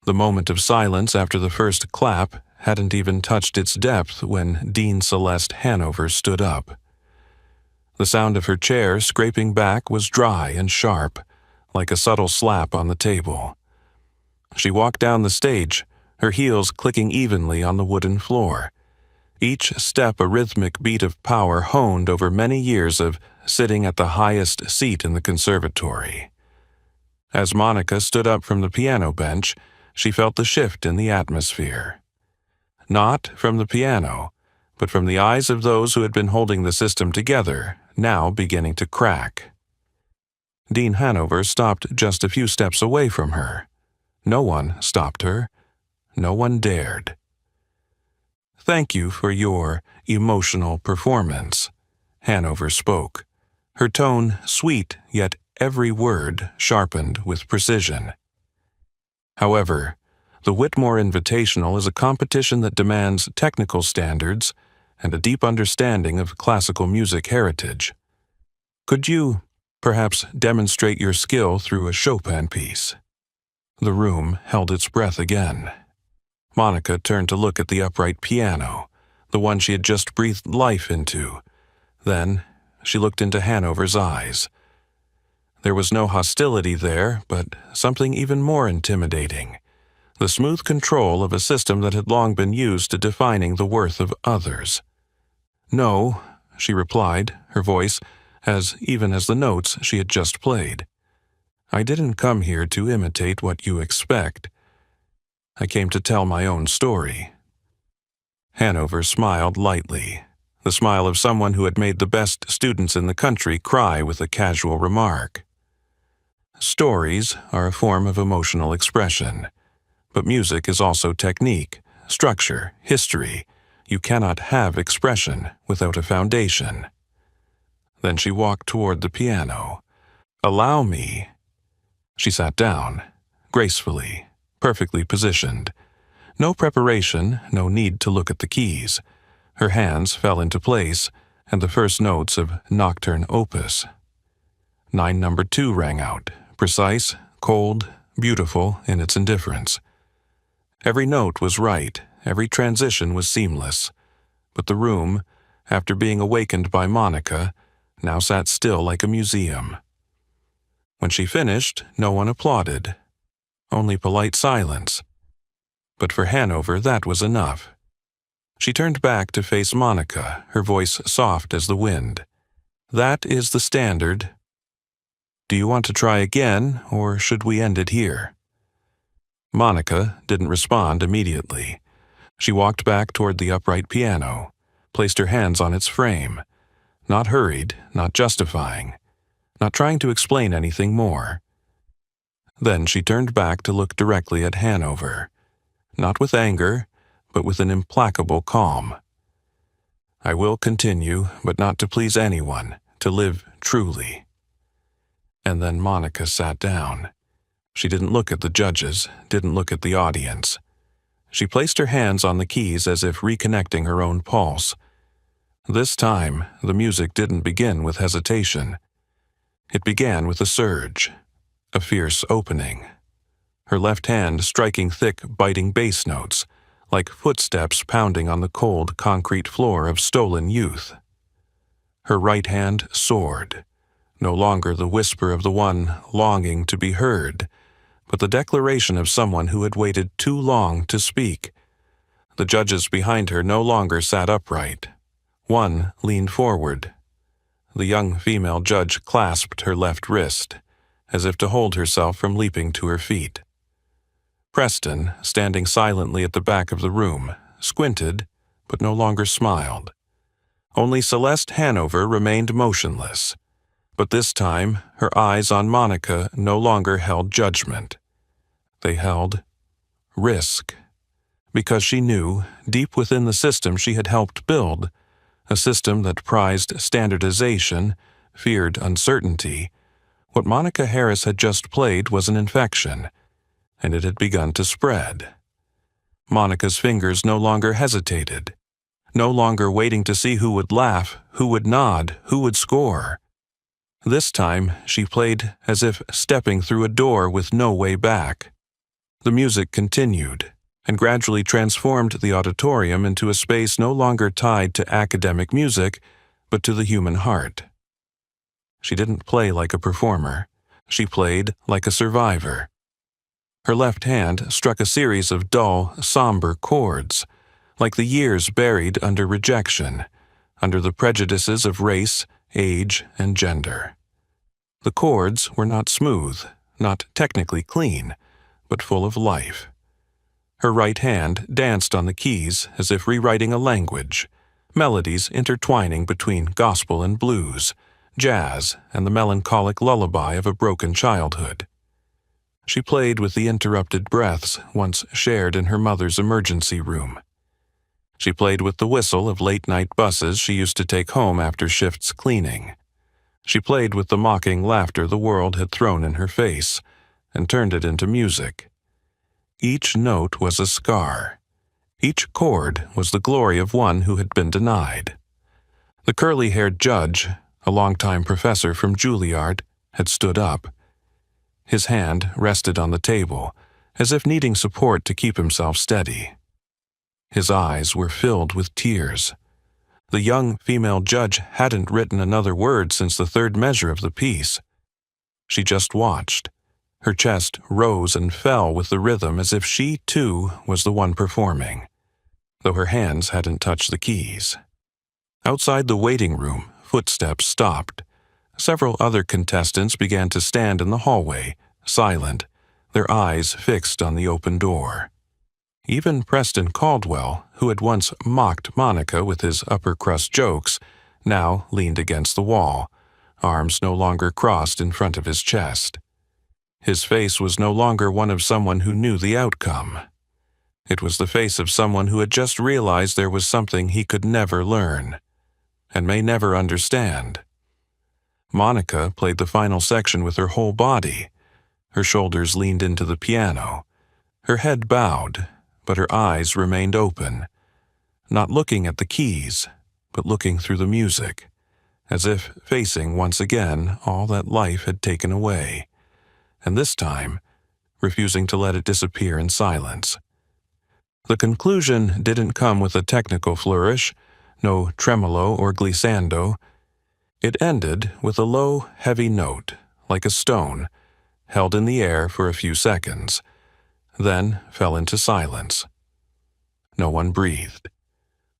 The moment of silence after the first clap hadn't even touched its depth when Dean Celeste Hanover stood up. The sound of her chair scraping back was dry and sharp, like a subtle slap on the table. She walked down the stage, her heels clicking evenly on the wooden floor, each step a rhythmic beat of power honed over many years of sitting at the highest seat in the conservatory. As Monica stood up from the piano bench, she felt the shift in the atmosphere. Not from the piano, but from the eyes of those who had been holding the system together, now beginning to crack. Dean Hanover stopped just a few steps away from her. No one stopped her. No one dared. "Thank you for your emotional performance," Hanover spoke, her tone sweet yet every word sharpened with precision. However, the Whitmore Invitational is a competition that demands technical standards and a deep understanding of classical music heritage. Could you, perhaps, demonstrate your skill through a Chopin piece? The room held its breath again. Monica turned to look at the upright piano, the one she had just breathed life into. Then she looked into Hanover's eyes. There was no hostility there, but something even more intimidating. The smooth control of a system that had long been used to defining the worth of others. "No," she replied, her voice as even as the notes she had just played. "I didn't come here to imitate what you expect. I came to tell my own story." Hanover smiled lightly, the smile of someone who had made the best students in the country cry with a casual remark. Stories are a form of emotional expression, But music is also technique, structure, history. You cannot have expression without a foundation. Then she walked toward the piano. "Allow me." She sat down, gracefully, perfectly positioned. No preparation, no need to look at the keys. Her hands fell into place, and the first notes of Nocturne Opus. 9 number 2 rang out, precise, cold, beautiful in its indifference. Every note was right, every transition was seamless. But the room, after being awakened by Monica, now sat still like a museum. When she finished, no one applauded. Only polite silence. But for Hanover, that was enough. She turned back to face Monica, her voice soft as the wind. "That is the standard. Do you want to try again, or should we end it here?" Monica didn't respond immediately. She walked back toward the upright piano, placed her hands on its frame, not hurried, not justifying, not trying to explain anything more. Then she turned back to look directly at Hanover, not with anger, but with an implacable calm. "I will continue, but not to please anyone, to live truly." And then Monica sat down. She didn't look at the judges, didn't look at the audience. She placed her hands on the keys as if reconnecting her own pulse. This time, the music didn't begin with hesitation. It began with a surge, a fierce opening. Her left hand striking thick, biting bass notes, like footsteps pounding on the cold, concrete floor of stolen youth. Her right hand soared, no longer the whisper of the one longing to be heard, but the declaration of someone who had waited too long to speak. The judges behind her no longer sat upright. One leaned forward. The young female judge clasped her left wrist, as if to hold herself from leaping to her feet. Preston, standing silently at the back of the room, squinted, but no longer smiled. Only Celeste Hanover remained motionless, but this time her eyes on Monica no longer held judgment. They held risk, because she knew, deep within the system she had helped build, a system that prized standardization, feared uncertainty, what Monica Harris had just played was an infection, and it had begun to spread. Monica's fingers no longer hesitated, no longer waiting to see who would laugh, who would nod, who would score. This time she played as if stepping through a door with no way back. The music continued, and gradually transformed the auditorium into a space no longer tied to academic music, but to the human heart. She didn't play like a performer. She played like a survivor. Her left hand struck a series of dull, somber chords, like the years buried under rejection, under the prejudices of race, age, and gender. The chords were not smooth, not technically clean, but full of life. Her right hand danced on the keys as if rewriting a language, melodies intertwining between gospel and blues, jazz and the melancholic lullaby of a broken childhood. She played with the interrupted breaths once shared in her mother's emergency room. She played with the whistle of late-night buses she used to take home after shifts cleaning. She played with the mocking laughter the world had thrown in her face, and turned it into music. Each note was a scar. Each chord was the glory of one who had been denied. The curly-haired judge, a longtime professor from Juilliard, had stood up. His hand rested on the table, as if needing support to keep himself steady. His eyes were filled with tears. The young female judge hadn't written another word since the third measure of the piece. She just watched. Her chest rose and fell with the rhythm as if she, too, was the one performing, though her hands hadn't touched the keys. Outside the waiting room, footsteps stopped. Several other contestants began to stand in the hallway, silent, their eyes fixed on the open door. Even Preston Caldwell, who had once mocked Monica with his upper-crust jokes, now leaned against the wall, arms no longer crossed in front of his chest. His face was no longer one of someone who knew the outcome. It was the face of someone who had just realized there was something he could never learn, and may never understand. Monica played the final section with her whole body. Her shoulders leaned into the piano. Her head bowed, but her eyes remained open, not looking at the keys, but looking through the music, as if facing once again all that life had taken away, and this time refusing to let it disappear in silence. The conclusion didn't come with a technical flourish, no tremolo or glissando. It ended with a low, heavy note, like a stone, held in the air for a few seconds, then fell into silence. No one breathed.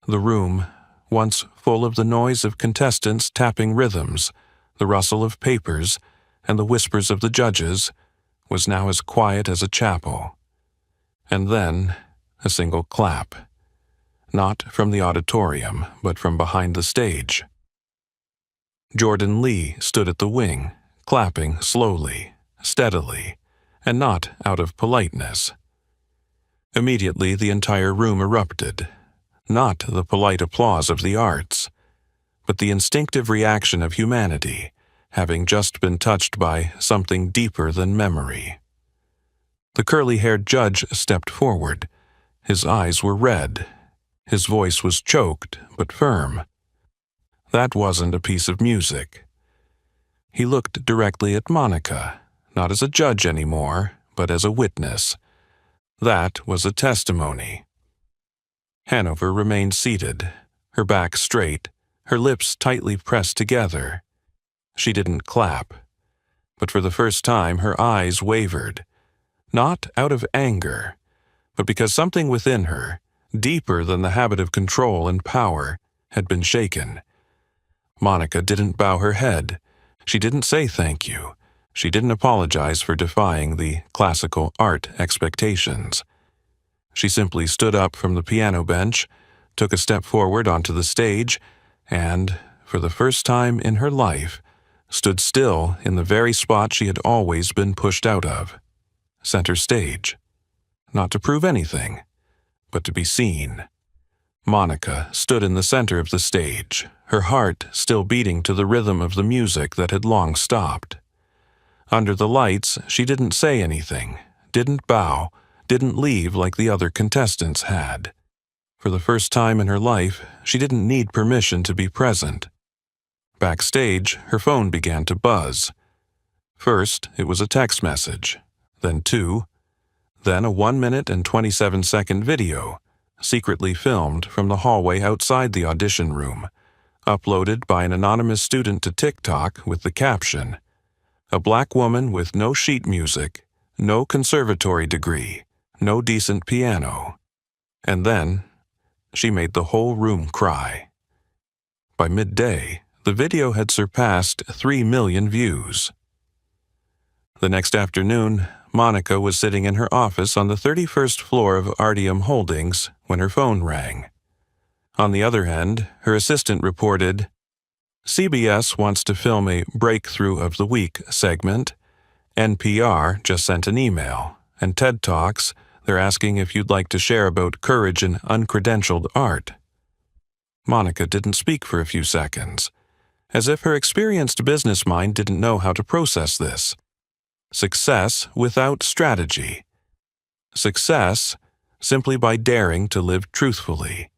The room, once full of the noise of contestants tapping rhythms, the rustle of papers, and the whispers of the judges, was now as quiet as a chapel. And then a single clap. Not from the auditorium, but from behind the stage. Jordan Lee stood at the wing, clapping slowly, steadily, and not out of politeness. Immediately the entire room erupted, not the polite applause of the arts, but the instinctive reaction of humanity, having just been touched by something deeper than memory. The curly-haired judge stepped forward. His eyes were red. His voice was choked, but firm. That wasn't a piece of music. He looked directly at Monica, not as a judge anymore, but as a witness. That was a testimony. Hanover remained seated, her back straight, her lips tightly pressed together. She didn't clap, but for the first time her eyes wavered, not out of anger, but because something within her, deeper than the habit of control and power, had been shaken. Monica didn't bow her head. She didn't say thank you. She didn't apologize for defying the classical art expectations. She simply stood up from the piano bench, took a step forward onto the stage, and, for the first time in her life, stood still in the very spot she had always been pushed out of, center stage. Not to prove anything, but to be seen. Monica stood in the center of the stage, her heart still beating to the rhythm of the music that had long stopped. Under the lights, she didn't say anything, didn't bow, didn't leave like the other contestants had. For the first time in her life, she didn't need permission to be present. Backstage, her phone began to buzz. First, it was a text message, then two, then a 1-minute and 27-second video, secretly filmed from the hallway outside the audition room, uploaded by an anonymous student to TikTok with the caption, "A black woman with no sheet music, no conservatory degree, no decent piano." And then, she made the whole room cry. By midday, the video had surpassed 3 million views. The next afternoon, Monica was sitting in her office on the 31st floor of Artium Holdings when her phone rang. On the other end, her assistant reported, "CBS wants to film a Breakthrough of the Week segment. NPR just sent an email, and TED Talks, they're asking if you'd like to share about courage in uncredentialed art." Monica didn't speak for a few seconds, as if her experienced business mind didn't know how to process this. Success without strategy. Success simply by daring to live truthfully.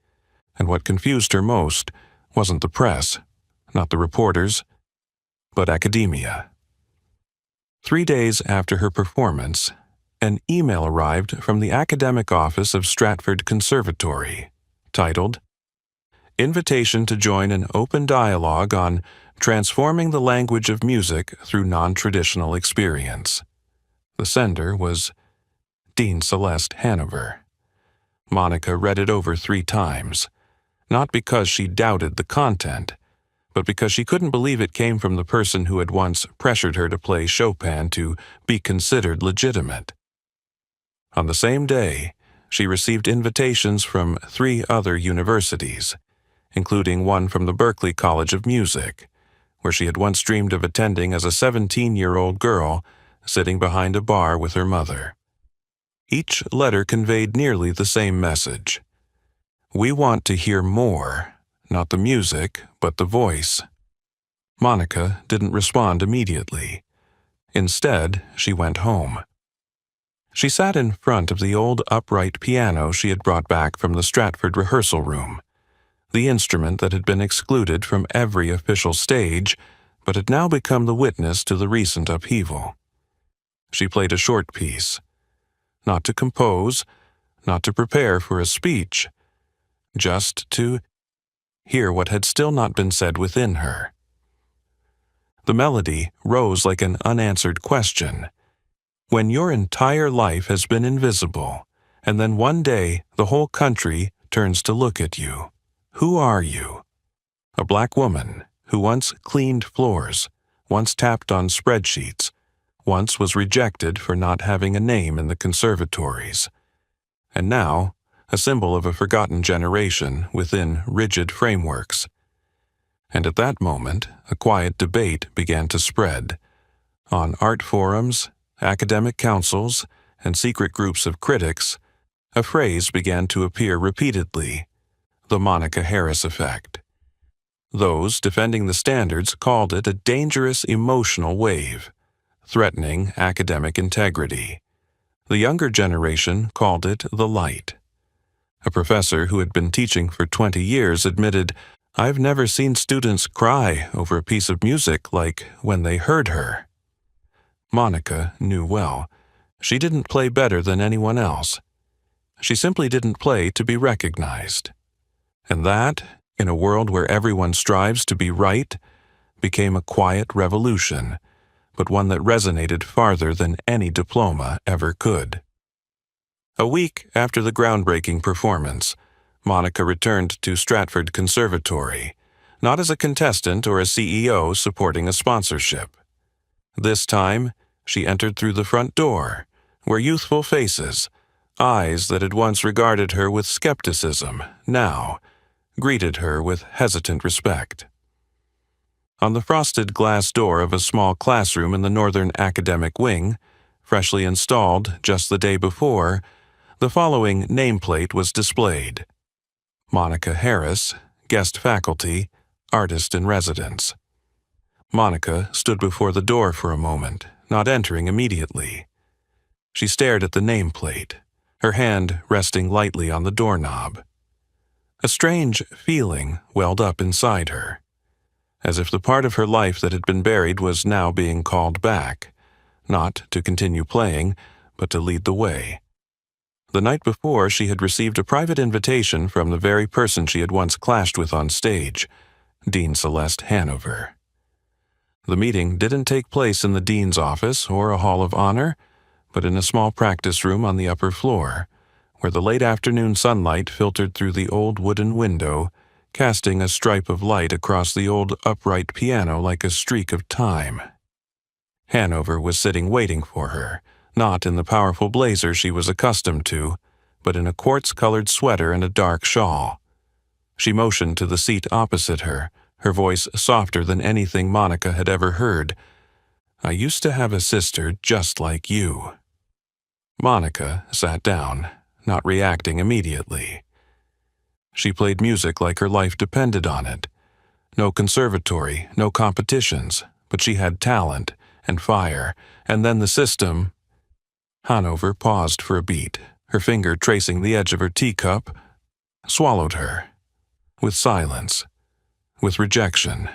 And what confused her most wasn't the press, not the reporters, but academia. 3 days after her performance, an email arrived from the academic office of Stratford Conservatory, titled, "Invitation to join an open dialogue on transforming the language of music through non-traditional experience." The sender was Dean Celeste Hanover. Monica read it over 3 times, not because she doubted the content, but because she couldn't believe it came from the person who had once pressured her to play Chopin to be considered legitimate. On the same day, she received invitations from 3 other universities, including one from the Berklee College of Music, where she had once dreamed of attending as a 17-year-old girl, sitting behind a bar with her mother. Each letter conveyed nearly the same message. We want to hear more, not the music, but the voice. Monica didn't respond immediately. Instead, she went home. She sat in front of the old upright piano she had brought back from the Stratford rehearsal room, the instrument that had been excluded from every official stage, but had now become the witness to the recent upheaval. She played a short piece, not to compose, not to prepare for a speech, just to hear what had still not been said within her. The melody rose like an unanswered question. When your entire life has been invisible, and then one day the whole country turns to look at you, who are you? A black woman who once cleaned floors, once tapped on spreadsheets, once was rejected for not having a name in the conservatories, and now a symbol of a forgotten generation within rigid frameworks. And at that moment, a quiet debate began to spread. On art forums, academic councils, and secret groups of critics, a phrase began to appear repeatedly: the Monica Harris effect. Those defending the standards called it a dangerous emotional wave, threatening academic integrity. The younger generation called it the light. A professor who had been teaching for 20 years admitted, "I've never seen students cry over a piece of music like when they heard her." Monica knew well. She didn't play better than anyone else. She simply didn't play to be recognized. And that, in a world where everyone strives to be right, became a quiet revolution, but one that resonated farther than any diploma ever could. A week after the groundbreaking performance, Monica returned to Stratford Conservatory, not as a contestant or a CEO supporting a sponsorship. This time, she entered through the front door, where youthful faces, eyes that had once regarded her with skepticism, now greeted her with hesitant respect. On the frosted glass door of a small classroom in the Northern Academic Wing, freshly installed just the day before, the following nameplate was displayed: Monica Harris, guest faculty, artist in residence. Monica stood before the door for a moment, not entering immediately. She stared at the nameplate, her hand resting lightly on the doorknob. A strange feeling welled up inside her, as if the part of her life that had been buried was now being called back, not to continue playing, but to lead the way. The night before, she had received a private invitation from the very person she had once clashed with on stage, Dean Celeste Hanover. The meeting didn't take place in the dean's office or a hall of honor, but in a small practice room on the upper floor, where the late afternoon sunlight filtered through the old wooden window, casting a stripe of light across the old upright piano like a streak of time. Hanover was sitting waiting for her, not in the powerful blazer she was accustomed to, but in a quartz-colored sweater and a dark shawl. She motioned to the seat opposite her, her voice softer than anything Monica had ever heard. "I used to have a sister just like you." Monica sat down, not reacting immediately. She played music like her life depended on it. No conservatory, no competitions, but she had talent and fire, and then the system. Hanover paused for a beat, her finger tracing the edge of her teacup, swallowed her. With silence, with rejection,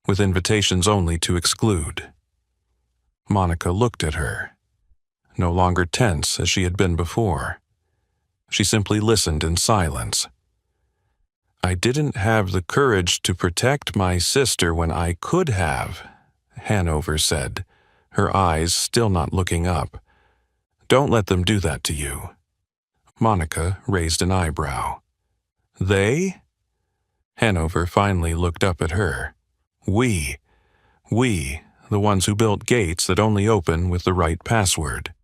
with invitations only to exclude. Monica looked at her, no longer tense as she had been before. She simply listened in silence. "I didn't have the courage to protect my sister when I could have," Hanover said, her eyes still not looking up. "Don't let them do that to you." Monica raised an eyebrow. "They?" Hanover finally looked up at her. We, the ones who built gates that only open with the right password."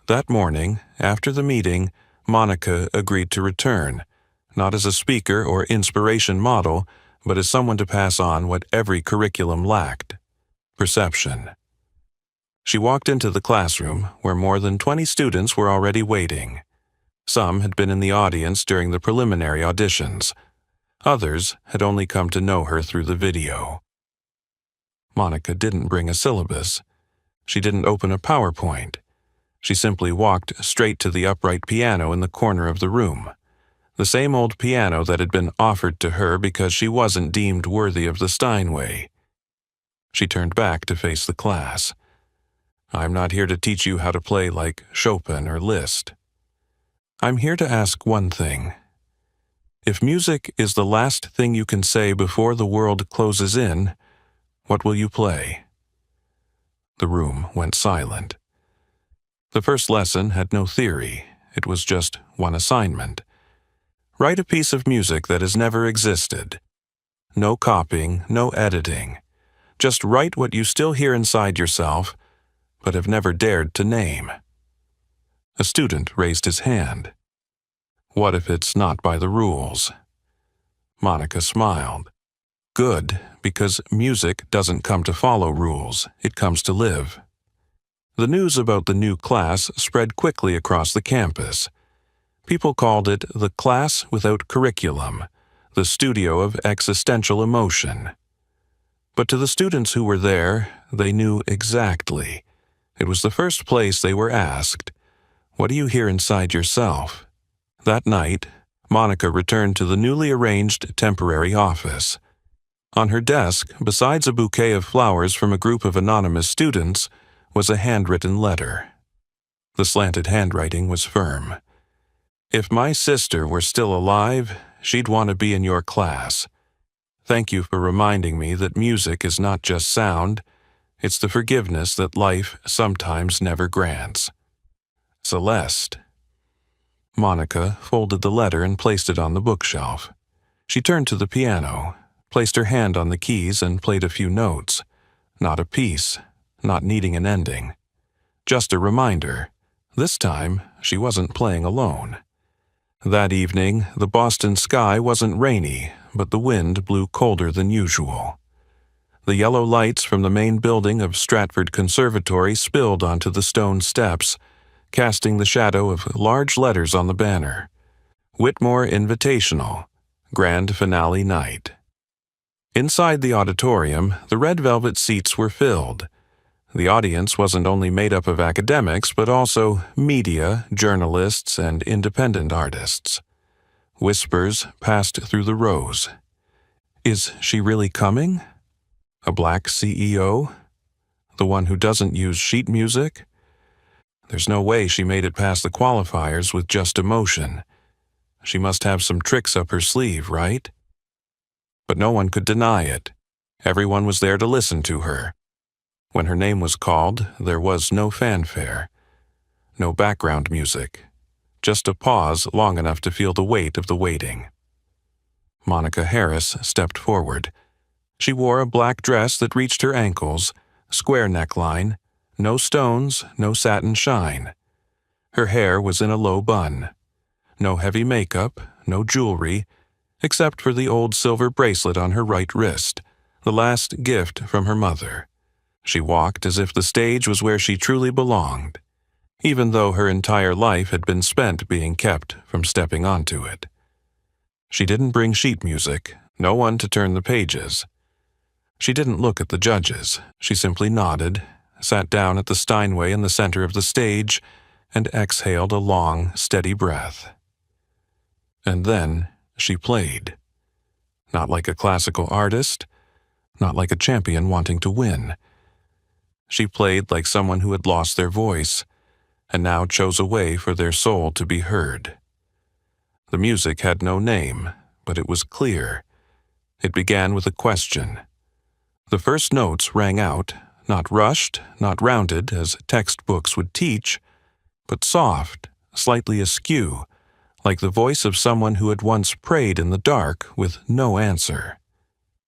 That morning, after the meeting, Monica agreed to return, not as a speaker or inspiration model, but as someone to pass on what every curriculum lacked: perception. She walked into the classroom, where more than 20 students were already waiting. Some had been in the audience during the preliminary auditions. Others had only come to know her through the video. Monica didn't bring a syllabus. She didn't open a PowerPoint. She simply walked straight to the upright piano in the corner of the room. The same old piano that had been offered to her because she wasn't deemed worthy of the Steinway. She turned back to face the class. "I'm not here to teach you how to play like Chopin or Liszt. I'm here to ask one thing. If music is the last thing you can say before the world closes in, what will you play?" The room went silent. The first lesson had no theory. It was just one assignment. Write a piece of music that has never existed. No copying, no editing. Just write what you still hear inside yourself, but have never dared to name. A student raised his hand. "What if it's not by the rules?" Monica smiled. "Good, because music doesn't come to follow rules, it comes to live." The news about the new class spread quickly across the campus. People called it the class without curriculum, the studio of existential emotion. But to the students who were there, they knew exactly. It was the first place they were asked, "What do you hear inside yourself?" That night, Monica returned to the newly arranged temporary office. On her desk, besides a bouquet of flowers from a group of anonymous students, was a handwritten letter. The slanted handwriting was firm. "If my sister were still alive, she'd want to be in your class. Thank you for reminding me that music is not just sound, it's the forgiveness that life sometimes never grants. Celeste." Monica folded the letter and placed it on the bookshelf. She turned to the piano, placed her hand on the keys and played a few notes. Not a piece, not needing an ending. Just a reminder. This time, she wasn't playing alone. That evening, the Boston sky wasn't rainy, but the wind blew colder than usual. The yellow lights from the main building of Stratford Conservatory spilled onto the stone steps, casting the shadow of large letters on the banner. Whitmore Invitational, Grand Finale Night. Inside the auditorium, the red velvet seats were filled. The audience wasn't only made up of academics, but also media, journalists, and independent artists. Whispers passed through the rows. Is she really coming? A black CEO? The one who doesn't use sheet music? There's no way she made it past the qualifiers with just emotion. She must have some tricks up her sleeve, right? But no one could deny it. Everyone was there to listen to her. When her name was called, there was no fanfare, no background music, just a pause long enough to feel the weight of the waiting. Monica Harris stepped forward. She wore a black dress that reached her ankles, square neckline, no stones, no satin shine. Her hair was in a low bun. No heavy makeup, no jewelry, except for the old silver bracelet on her right wrist, the last gift from her mother. She walked as if the stage was where she truly belonged, even though her entire life had been spent being kept from stepping onto it. She didn't bring sheet music, no one to turn the pages. She didn't look at the judges. She simply nodded, sat down at the Steinway in the center of the stage, and exhaled a long, steady breath. And then she played. Not like a classical artist, not like a champion wanting to win. She played like someone who had lost their voice, and now chose a way for their soul to be heard. The music had no name, but it was clear. It began with a question. The first notes rang out, not rushed, not rounded as textbooks would teach, but soft, slightly askew, like the voice of someone who had once prayed in the dark with no answer.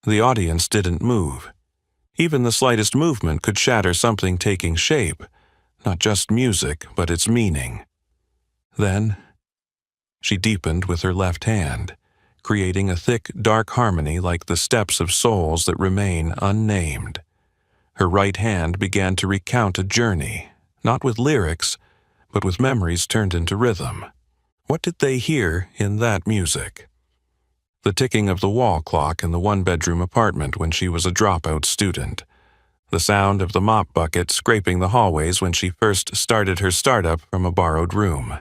The audience didn't move. Even the slightest movement could shatter something taking shape, not just music, but its meaning. Then, she deepened with her left hand, creating a thick, dark harmony like the steps of souls that remain unnamed. Her right hand began to recount a journey, not with lyrics, but with memories turned into rhythm. What did they hear in that music? The ticking of the wall clock in the one-bedroom apartment when she was a dropout student. The sound of the mop bucket scraping the hallways when she first started her startup from a borrowed room.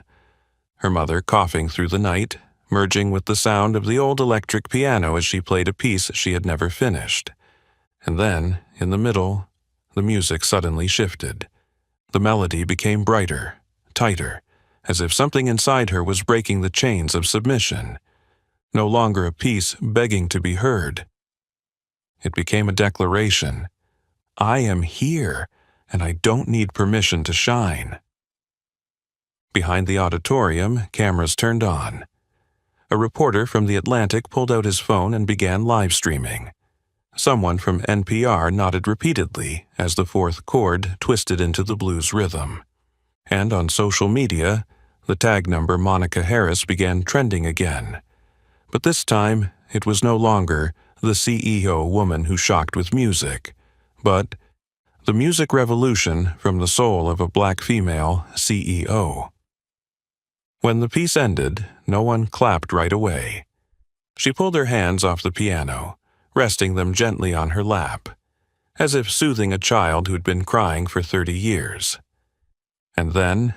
Her mother coughing through the night, merging with the sound of the old electric piano as she played a piece she had never finished. And then, in the middle, the music suddenly shifted. The melody became brighter, tighter, as if something inside her was breaking the chains of submission. No longer a piece begging to be heard. It became a declaration. I am here, and I don't need permission to shine. Behind the auditorium, cameras turned on. A reporter from The Atlantic pulled out his phone and began live streaming. Someone from NPR nodded repeatedly as the fourth chord twisted into the blues rhythm. And on social media, the tag number Monica Harris began trending again. But this time, it was no longer the CEO woman who shocked with music, but the music revolution from the soul of a black female CEO. When the piece ended, no one clapped right away. She pulled her hands off the piano, resting them gently on her lap, as if soothing a child who'd been crying for 30 years. And then,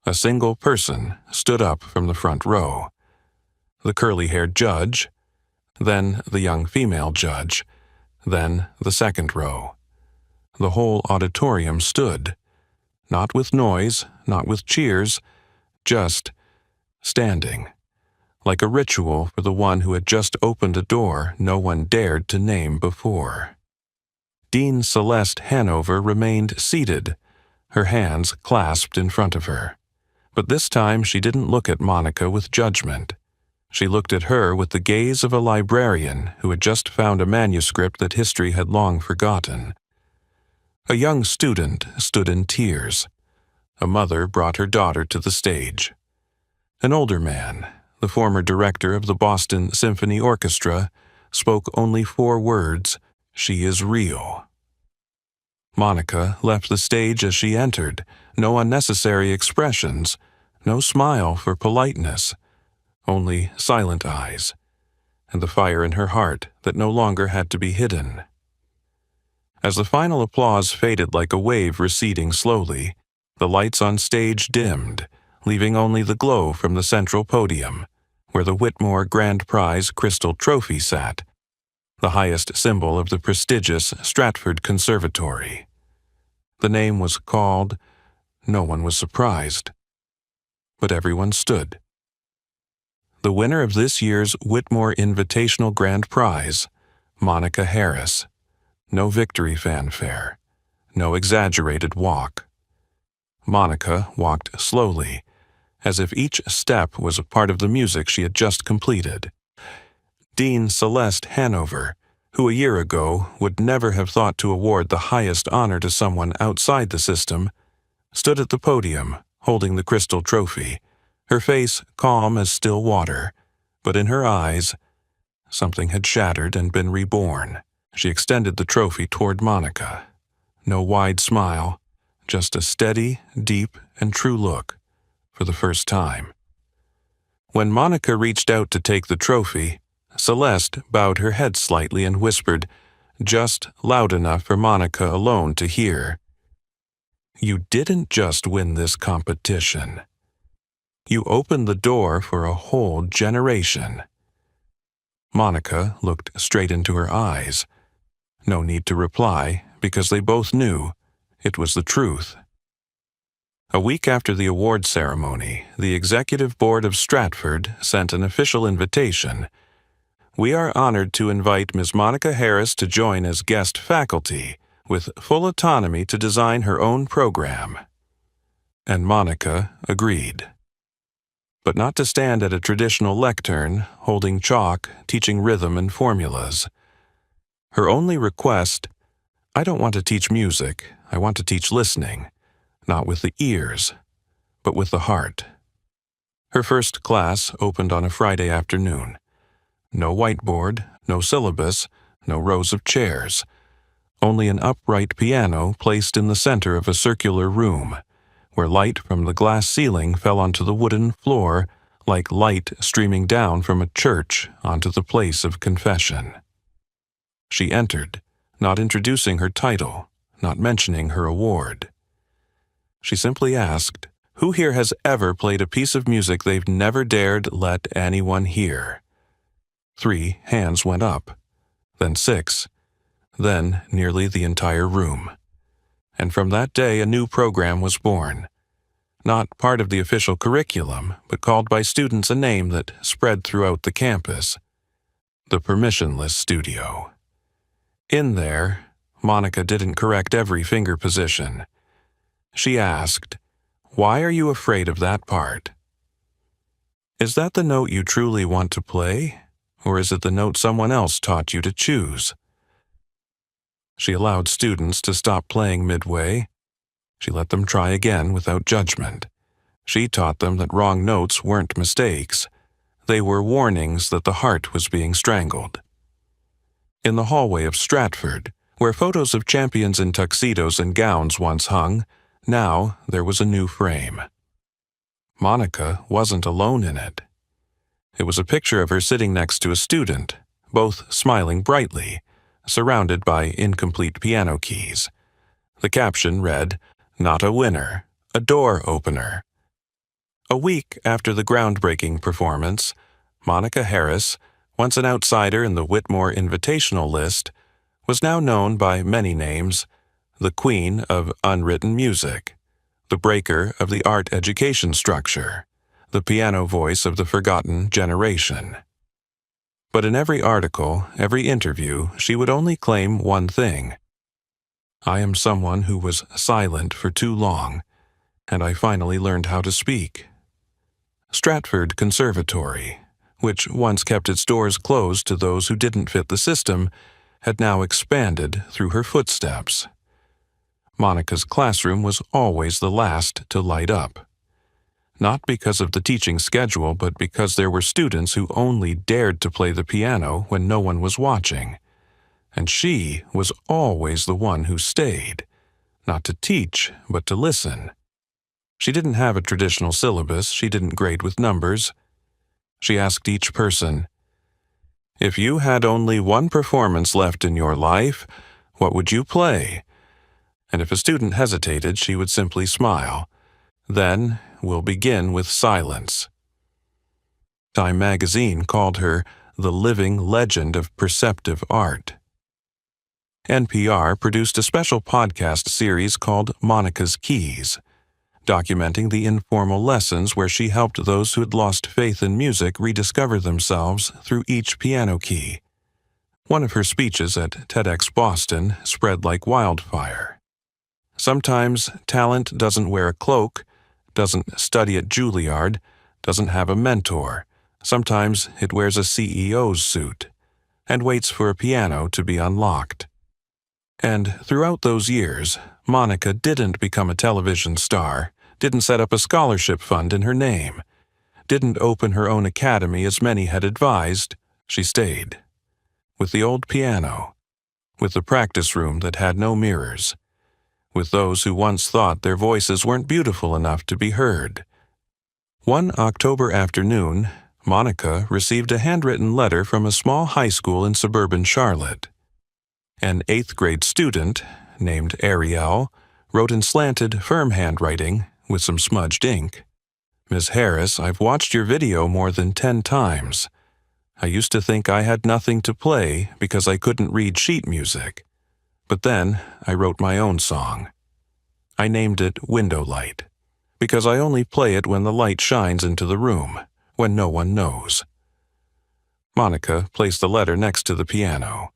a single person stood up from the front row. The curly-haired judge, then the young female judge, then the second row. The whole auditorium stood, not with noise, not with cheers, just standing, like a ritual for the one who had just opened a door no one dared to name before. Dean Celeste Hanover remained seated, her hands clasped in front of her. But this time she didn't look at Monica with judgment. She looked at her with the gaze of a librarian who had just found a manuscript that history had long forgotten. A young student stood in tears. A mother brought her daughter to the stage. An older man, the former director of the Boston Symphony Orchestra, spoke only 4 words, "She is real." Monica left the stage as she entered, no unnecessary expressions, no smile for politeness, only silent eyes, and the fire in her heart that no longer had to be hidden. As the final applause faded like a wave receding slowly, the lights on stage dimmed, leaving only the glow from the central podium, where the Whitmore Grand Prize Crystal Trophy sat, the highest symbol of the prestigious Stratford Conservatory. The name was called. No one was surprised. But everyone stood. The winner of this year's Whitmore Invitational Grand Prize, Monica Harris. No victory fanfare. No exaggerated walk. Monica walked slowly, as if each step was a part of the music she had just completed. Dean Celeste Hanover, who a year ago would never have thought to award the highest honor to someone outside the system, stood at the podium, holding the crystal trophy, her face calm as still water, but in her eyes, something had shattered and been reborn. She extended the trophy toward Monica. No wide smile, just a steady, deep, and true look, for the first time. When Monica reached out to take the trophy, Celeste bowed her head slightly and whispered, just loud enough for Monica alone to hear, "You didn't just win this competition. You opened the door for a whole generation." Monica looked straight into her eyes. No need to reply, because they both knew it was the truth. A week after the award ceremony, the Executive Board of Stratford sent an official invitation. "We are honored to invite Ms. Monica Harris to join as guest faculty, with full autonomy to design her own program." And Monica agreed. But not to stand at a traditional lectern, holding chalk, teaching rhythm and formulas. Her only request, "I don't want to teach music, I want to teach listening, not with the ears, but with the heart." Her first class opened on a Friday afternoon. No whiteboard, no syllabus, no rows of chairs. only an upright piano placed in the center of a circular room, where light from the glass ceiling fell onto the wooden floor like light streaming down from a church onto the place of confession. She entered, not introducing her title, not mentioning her award. She simply asked, "Who here has ever played a piece of music they've never dared let anyone hear?" 3 hands went up, then 6, then nearly the entire room. And from that day a new program was born. Not part of the official curriculum, but called by students a name that spread throughout the campus: the Permissionless Studio. In there, Monica didn't correct every finger position. She asked, "Why are you afraid of that part? Is that the note you truly want to play, or is it the note someone else taught you to choose?" She allowed students to stop playing midway. She let them try again without judgment. She taught them that wrong notes weren't mistakes. They were warnings that the heart was being strangled. In the hallway of Stratford, where photos of champions in tuxedos and gowns once hung, now there was a new frame. Monica wasn't alone in it. It was a picture of her sitting next to a student, both smiling brightly, surrounded by incomplete piano keys. The caption read, "Not a winner, a door opener." A week after the groundbreaking performance, Monica Harris, once an outsider in the Whitmore Invitational list, was now known by many names: the Queen of Unwritten Music, the breaker of the art education structure, the piano voice of the forgotten generation. But in every article, every interview, she would only claim one thing: "I am someone who was silent for too long, and I finally learned how to speak." Stratford Conservatory, which once kept its doors closed to those who didn't fit the system, had now expanded through her footsteps. Monica's classroom was always the last to light up. Not because of the teaching schedule, but because there were students who only dared to play the piano when no one was watching. And she was always the one who stayed, not to teach, but to listen. She didn't have a traditional syllabus, she didn't grade with numbers. She asked each person, "If you had only one performance left in your life, what would you play?" And if a student hesitated, she would simply smile. "Then we'll begin with silence." Time magazine called her the living legend of perceptive art. NPR produced a special podcast series called Monica's Keys, documenting the informal lessons where she helped those who had lost faith in music rediscover themselves through each piano key. One of her speeches at TEDx Boston spread like wildfire. Sometimes talent doesn't wear a cloak, doesn't study at Juilliard, doesn't have a mentor. Sometimes it wears a CEO's suit and waits for a piano to be unlocked. And throughout those years, Monica didn't become a television star, didn't set up a scholarship fund in her name, didn't open her own academy as many had advised. She stayed. With the old piano, with the practice room that had no mirrors, with those who once thought their voices weren't beautiful enough to be heard. One October afternoon, Monica received a handwritten letter from a small high school in suburban Charlotte. An 8th-grade student, named Ariel, wrote in slanted, firm handwriting with some smudged ink, "Ms. Harris, I've watched your video more than 10 times. I used to think I had nothing to play because I couldn't read sheet music. But then I wrote my own song. I named it Window Light, because I only play it when the light shines into the room, when no one knows." Monica placed the letter next to the piano.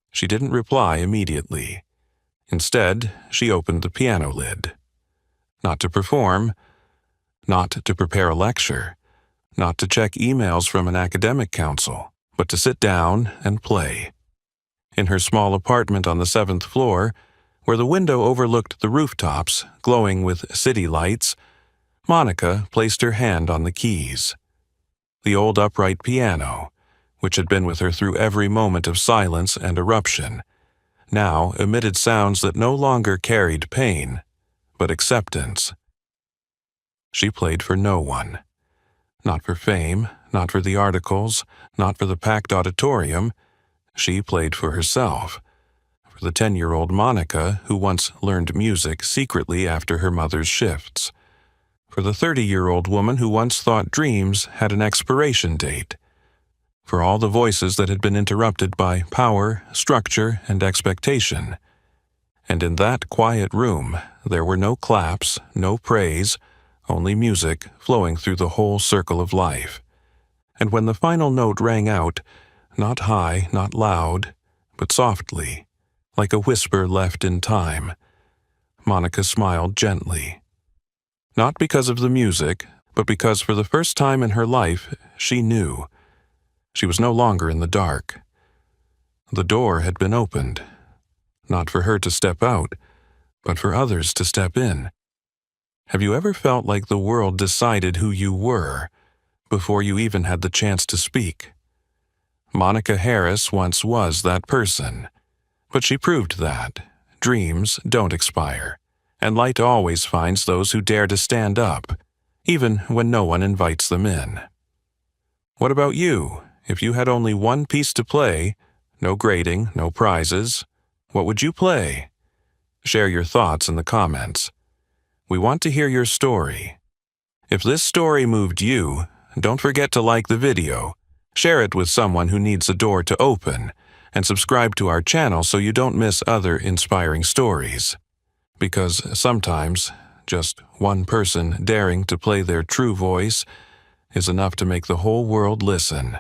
She didn't reply immediately. Instead, she opened the piano lid. Not to perform, not to prepare a lecture, not to check emails from an academic council, but to sit down and play. In her small apartment on the 7th floor, where the window overlooked the rooftops, glowing with city lights, Monica placed her hand on the keys. The old upright piano, which had been with her through every moment of silence and eruption, now emitted sounds that no longer carried pain, but acceptance. She played for no one. Not for fame, not for the articles, not for the packed auditorium. She played for herself. For the 10-year-old Monica who once learned music secretly after her mother's shifts. For the 30-year-old woman who once thought dreams had an expiration date. For all the voices that had been interrupted by power, structure, and expectation. And in that quiet room, there were no claps, no praise, only music flowing through the whole circle of life. And when the final note rang out, not high, not loud, but softly, like a whisper left in time, Monica smiled gently. Not because of the music, but because for the first time in her life, she knew. She was no longer in the dark. The door had been opened, not for her to step out, but for others to step in. Have you ever felt like the world decided who you were before you even had the chance to speak? Monica Harris once was that person, but she proved that dreams don't expire, and light always finds those who dare to stand up, even when no one invites them in. What about you? If you had only one piece to play, no grading, no prizes, what would you play? Share your thoughts in the comments. We want to hear your story. If this story moved you, don't forget to like the video, share it with someone who needs a door to open, and subscribe to our channel so you don't miss other inspiring stories. Because sometimes, just one person daring to play their true voice is enough to make the whole world listen.